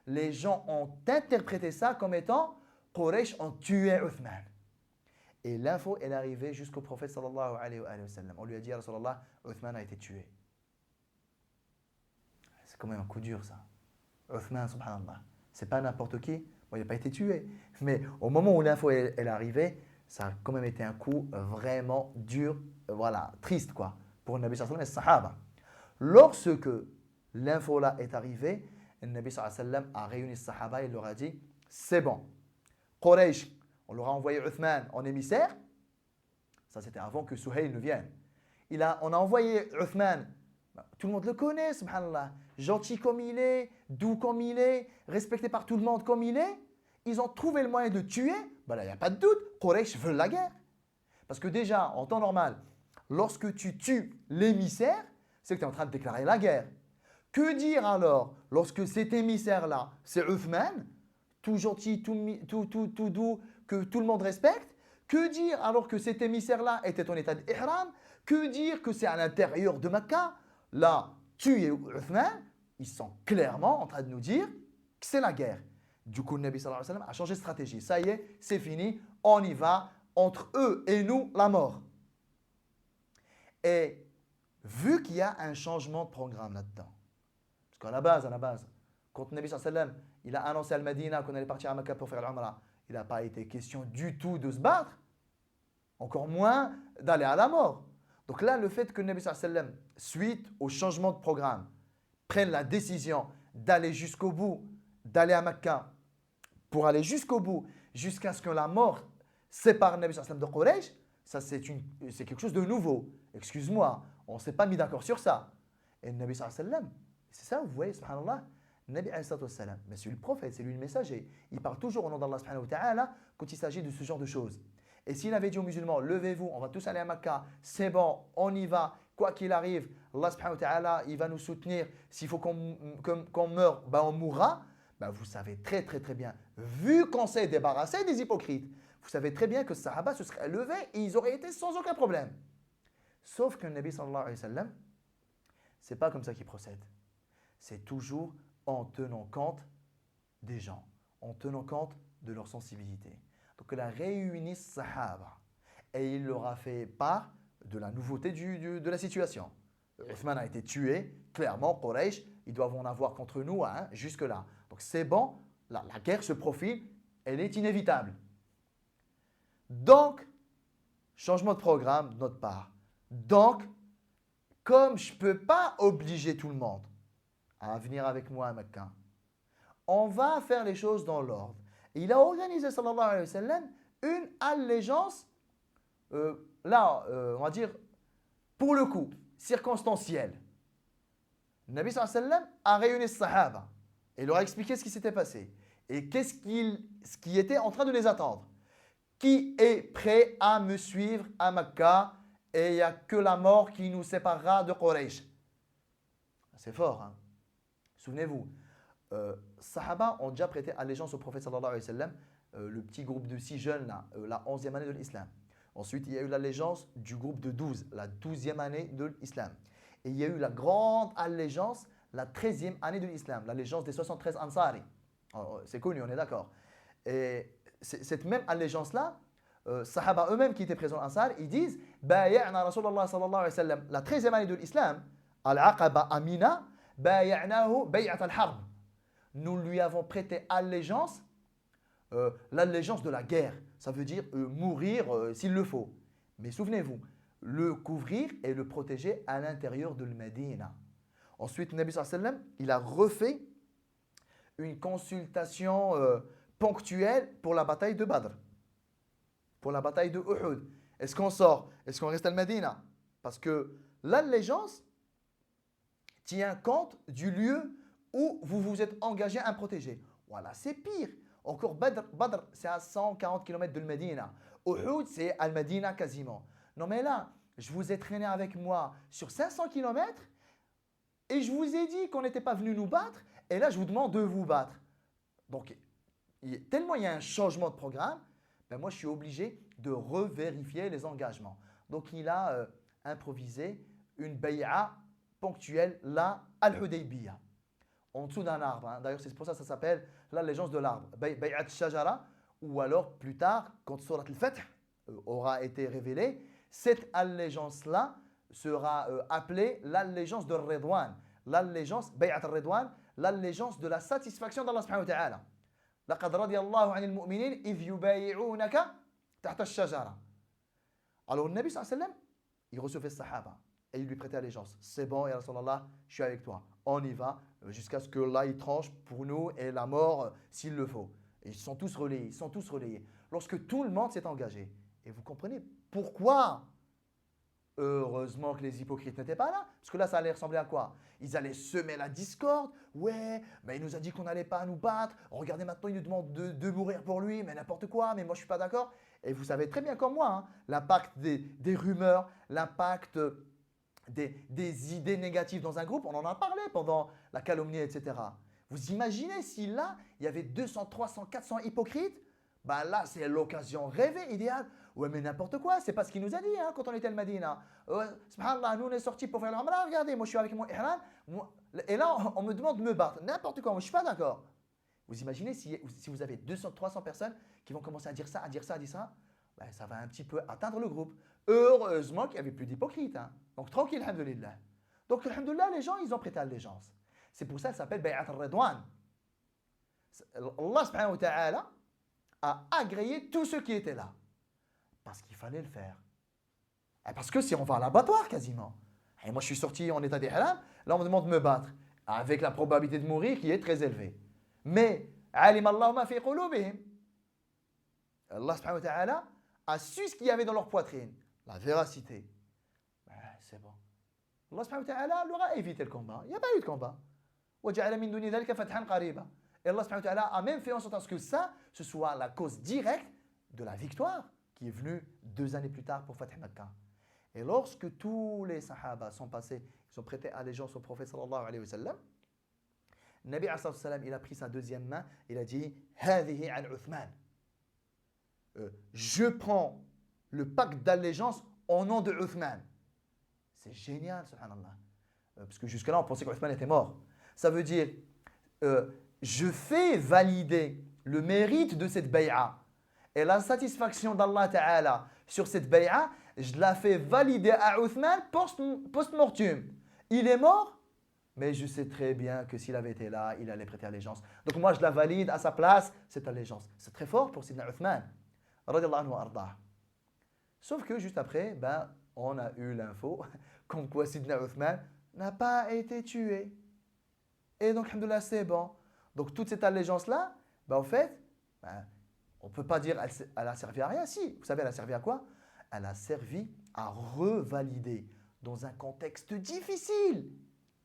Les gens ont interprété ça comme étant Quraysh ont tué Uthman. Et l'info, elle est arrivée jusqu'au prophète sallallahu alayhi wa sallam. On lui a dit, ya Rasulallah, Uthman a été tué. C'est quand même un coup dur, ça. Uthman, subhanallah. C'est pas n'importe qui. Bon, il n'a pas été tué. Mais au moment où l'info est arrivée, ça a quand même été un coup vraiment dur, voilà, triste, quoi, pour le Nabi sallallahu alayhi wa sallam et les sahaba. Lorsque l'info là est arrivée, le Nabi sallallahu alayhi wa sallam a réuni les sahaba et il leur a dit, c'est bon. Quraysh, on leur a envoyé Uthman en émissaire. Ça, c'était avant que Suhayl ne vienne. On a envoyé Uthman. Tout le monde le connaît, subhanallah. Gentil comme il est, doux comme il est, respecté par tout le monde comme il est. Ils ont trouvé le moyen de tuer. Ben là, il n'y a pas de doute. Quraysh veut la guerre. Parce que déjà, en temps normal, lorsque tu tues l'émissaire, c'est que tu es en train de déclarer la guerre. Que dire alors lorsque cet émissaire-là, c'est Uthman, tout gentil, tout doux, que tout le monde respecte? Que dire alors que cet émissaire-là était en état d'ihram? Que dire que c'est à l'intérieur de Mecca? Là, tu et Uthman, ils sont clairement en train de nous dire que c'est la guerre. Du coup, le Nabi sallallahu alayhi wa sallam a changé de stratégie. Ça y est, c'est fini, on y va. Entre eux et nous, la mort. Et vu qu'il y a un changement de programme là-dedans, parce qu'à la base, quand le Nabi sallallahu alayhi wa sallam, il a annoncé à Al-Madina qu'on allait partir à Mecca pour faire l'Umrah, il n'a pas été question du tout de se battre, encore moins d'aller à la mort. Donc là, le fait que le Nabi sallallahu alayhi wa sallam, suite au changement de programme, prenne la décision d'aller jusqu'au bout, d'aller à Mecca, pour aller jusqu'au bout, jusqu'à ce que la mort sépare le Nabi sallallahu alayhi wa sallam de Quraysh, ça c'est quelque chose de nouveau. Excuse-moi, on ne s'est pas mis d'accord sur ça. Et le Nabi sallallahu alayhi wa sallam, c'est ça, vous voyez, subhanallah, le Nabi sallallahu alayhi wa sallam, mais c'est lui le prophète, c'est lui le messager. Il parle toujours au nom d'Allah subhanahu wa ta'ala quand il s'agit de ce genre de choses. Et s'il avait dit aux musulmans, levez-vous, on va tous aller à Mecca, c'est bon, on y va, quoi qu'il arrive, Allah subhanahu wa ta'ala, il va nous soutenir, s'il faut qu'on meure, ben on mourra, ben vous savez très bien, vu qu'on s'est débarrassé des hypocrites, vous savez très bien que les Sahaba se seraient levés et ils auraient été sans aucun problème. Sauf que le Nabi sallallahu alayhi wa sallam, c'est pas comme ça qu'il procède. C'est toujours en tenant compte des gens, en tenant compte de leur sensibilité. Donc il a réuni les Sahaba et il leur a fait part de la nouveauté de la situation. Uthman a été tué, clairement, Quraysh, ils doivent en avoir contre nous jusque-là. Donc c'est bon, la guerre se profile, elle est inévitable. Donc, changement de programme de notre part. Donc, comme je ne peux pas obliger tout le monde à venir avec moi à Mecca, on va faire les choses dans l'ordre. Il a organisé, sallallahu alayhi wa sallam, une allégeance, on va dire, pour le coup, circonstancielle. Le Nabi sallallahu alayhi wa sallam a réuni les Sahaba et leur a expliqué ce qui s'était passé et ce qui était en train de les attendre. Qui est prêt à me suivre à Mecca et il n'y a que la mort qui nous séparera de Quraysh. C'est fort, hein? Souvenez-vous, Sahaba ont déjà prêté allégeance au prophète sallallahu alayhi wa sallam, le petit groupe de 6 jeunes, là, la 11e année de l'islam. Ensuite, il y a eu l'allégeance du groupe de 12, la 12e année de l'islam. Et il y a eu la grande allégeance, la 13e année de l'islam, l'allégeance des 73 Ansari. C'est connu, on est d'accord. Et cette même allégeance-là, Sahaba eux-mêmes qui étaient présents à Ansar, ils disent Bay'ana Rasulallah sallallahu alayhi wa sallam, la 13e année de l'islam, Al-Aqaba Amina, Bay'anahu Bay'at al-Harb. Nous lui avons prêté allégeance, l'allégeance de la guerre. Ça veut dire mourir s'il le faut. Mais souvenez-vous, le couvrir et le protéger à l'intérieur de l'Médina. Ensuite, le Nabi sallallahu alayhi wa sallam, il a refait une consultation ponctuelle pour la bataille de Badr, pour la bataille de Uhud. Est-ce qu'on sort? Est-ce qu'on reste à Médina? Parce que l'allégeance tient compte du lieu où vous vous êtes engagé à protéger. Voilà, c'est pire. Encore Badr, c'est à 140 km de Médina. Uhud, c'est à Médina quasiment. Non mais là, je vous ai traîné avec moi sur 500 km et je vous ai dit qu'on n'était pas venu nous battre et là, je vous demande de vous battre. Donc, tellement il y a un changement de programme, ben moi je suis obligé de revérifier les engagements. Donc il a improvisé une bay'a ponctuelle là, Al-Hudaybiyah, en dessous d'un arbre. D'ailleurs c'est pour ça que ça s'appelle l'allégeance de l'arbre, bay'at shajara, ou alors plus tard, quand surat al-Fath aura été révélée, cette allégeance-là sera appelée l'allégeance de Ridwan, l'allégeance, Bay'at al-Ridwan, l'allégeance de la satisfaction d'Allah subhanahu wa ta'ala. لقد رضي الله عن المؤمنين إذ يبايعونك تحت الشجرة. Alors le Nabi sallallahu alayhi wa sallam, il recevait ce sahaba et il lui prêtait allégeance. C'est bon, ya Rasulallah, je suis avec toi. On y va jusqu'à ce que là il tranche pour nous et la mort s'il le faut. Et ils sont tous relayés, Lorsque tout le monde s'est engagé. Et vous comprenez pourquoi? Heureusement que les hypocrites n'étaient pas là. Parce que là, ça allait ressembler à quoi? Ils allaient semer la discorde. Ouais, mais il nous a dit qu'on n'allait pas nous battre. Regardez, maintenant, il nous demande de mourir pour lui. Mais n'importe quoi, mais moi, je ne suis pas d'accord. Et vous savez très bien comme moi, hein, l'impact des rumeurs, l'impact des idées négatives dans un groupe. On en a parlé pendant la calomnie, etc. Vous imaginez si là, il y avait 200, 300, 400 hypocrites? Bah là, c'est l'occasion rêvée, idéale. Ouais, mais n'importe quoi, c'est pas ce qu'il nous a dit hein, quand on était à Medina. Subhanallah, nous on est sortis pour faire l'Umrah, regardez, moi je suis avec mon ihram, et là on me demande de me battre. N'importe quoi, moi je suis pas d'accord. Vous imaginez si vous avez 200, 300 personnes qui vont commencer à dire ça, bah, ça va un petit peu atteindre le groupe. Heureusement qu'il n'y avait plus d'hypocrites. Hein. Donc tranquille, alhamdoulilah. Donc alhamdoulilah, les gens, ils ont prêté allégeance. C'est pour ça que ça s'appelle Bay'at al-Ridwan. Allah subhanahu wa ta'ala a agréé tous ceux qui étaient là. Parce qu'il fallait le faire. Et parce que si on va à l'abattoir quasiment. Et moi je suis sorti en état d'ihram, là on me demande de me battre. Avec la probabilité de mourir qui est très élevée. Mais, alim Allah ma fi qulubihim. Allah subhanahu wa ta'ala a su ce qu'il y avait dans leur poitrine. La véracité. Ben, c'est bon. Allah subhanahu wa ta'ala leur a évité le combat. Il n'y a pas eu de combat. وَجَعَلَ مِن دُونِ ذَلِكَ فَتْحًا قَرِيبًا. Et Allah subhanahu wa ta'ala a même fait en sorte à ce que ça, ce soit la cause directe de la victoire qui est venue 2 années plus tard pour Fath Makkah. Et lorsque tous les sahaba sont passés, ils ont prêté allégeance au prophète sallallahu alayhi wa sallam, Nabi alayhi sallam, il a pris sa deuxième main, il a dit « Hadihi an Uthman » je prends le pacte d'allégeance au nom de Uthman. C'est génial, subhanallah. Parce que jusque-là, on pensait qu'Uthman était mort. Ça veut dire, je fais valider le mérite de cette bay'a. Et la satisfaction d'Allah Ta'ala sur cette bay'a, je la fais valider à Uthman post-mortem. Il est mort, mais je sais très bien que s'il avait été là, il allait prêter allégeance. Donc moi, je la valide à sa place, cette allégeance. C'est très fort pour Sidna Uthman. Radiallahu anhu ardah. Sauf que juste après, ben, on a eu l'info comme quoi Sidna Uthman n'a pas été tué. Et donc, alhamdoulilah, c'est bon. Donc, toute cette allégeance-là, ben, en fait, ben, on ne peut pas dire elle a servi à rien. Si, vous savez, elle a servi à quoi? Elle a servi à revalider, dans un contexte difficile,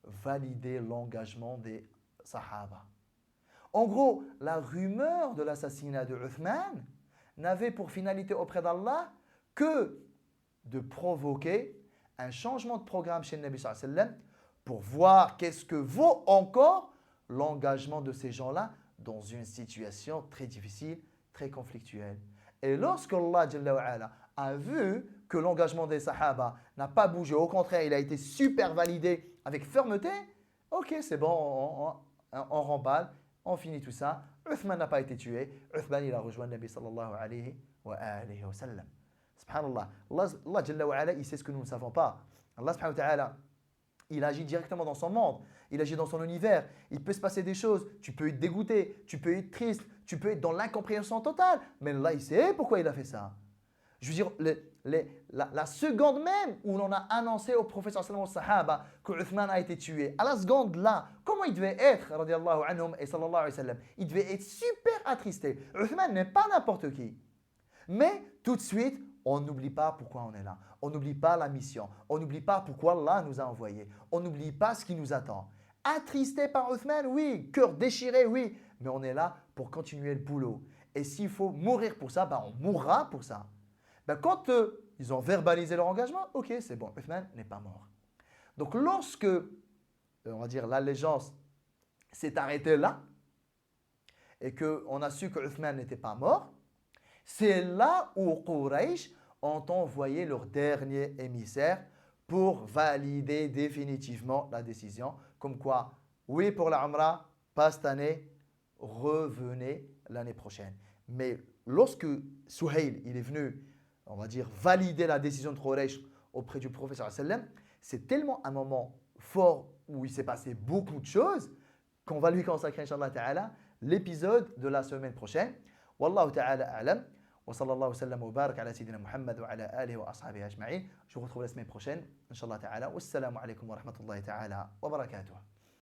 valider l'engagement des Sahaba. En gros, la rumeur de l'assassinat de Uthman n'avait pour finalité auprès d'Allah que de provoquer un changement de programme chez le Nabi sallallahu alayhi wa sallam pour voir qu'est-ce que vaut encore l'engagement de ces gens-là dans une situation très difficile, très conflictuelle. Et lorsque Allah Jalla wa Ala a vu que l'engagement des Sahaba n'a pas bougé, au contraire, il a été super validé avec fermeté, ok, c'est bon, on remballe, on finit tout ça. Uthman n'a pas été tué. Uthman, il a rejoint le Nabi sallallahu alayhi wa sallam. Subhanallah. Allah Jalla wa Ala, il sait ce que nous ne savons pas. Allah subhanahu wa ta'ala, il agit directement dans son monde. Il agit dans son univers. Il peut se passer des choses. Tu peux être dégoûté. Tu peux être triste. Tu peux être dans l'incompréhension totale. Mais Allah, il sait pourquoi il a fait ça. Je veux dire, la seconde même où l'on a annoncé au prophète sallallahu alayhi wa sahaba que Uthman a été tué, à la seconde là, comment il devait être, radiallahu anhum et sallallahu alayhi wa sallam? Il devait être super attristé. Uthman n'est pas n'importe qui. Mais tout de suite, on n'oublie pas pourquoi on est là. On n'oublie pas la mission. On n'oublie pas pourquoi Allah nous a envoyés. On n'oublie pas ce qui nous attend. Attristé par Uthman, oui. Cœur déchiré, oui. Mais on est là pour continuer le boulot. Et s'il faut mourir pour ça, on mourra pour ça. Quand ils ont verbalisé leur engagement, ok, c'est bon, Uthman n'est pas mort. Donc lorsque, on va dire, l'allégeance s'est arrêtée là, et qu'on a su que Uthman n'était pas mort, c'est là où Quraysh ont envoyé leur dernier émissaire pour valider définitivement la décision. Comme quoi, oui pour la Umrah, pas cette année, revenez l'année prochaine. Mais lorsque Suhail il est venu on va dire, valider la décision de Quraysh auprès du prophète sallallahu alayhi wa sallam, c'est tellement un moment fort où il s'est passé beaucoup de choses qu'on va lui consacrer, Inch'Allah ta'ala, l'épisode de la semaine prochaine. Wallahu ta'ala a'lam. Wa sallallahu wa sallam wa barak ala sayyidina Muhammad wa ala alihi wa ashabihi ajma'in. Je vous retrouve la semaine prochaine, Inch'Allah ta'ala. Wassalamu alaikum wa rahmatullahi ta'ala wa barakatuh.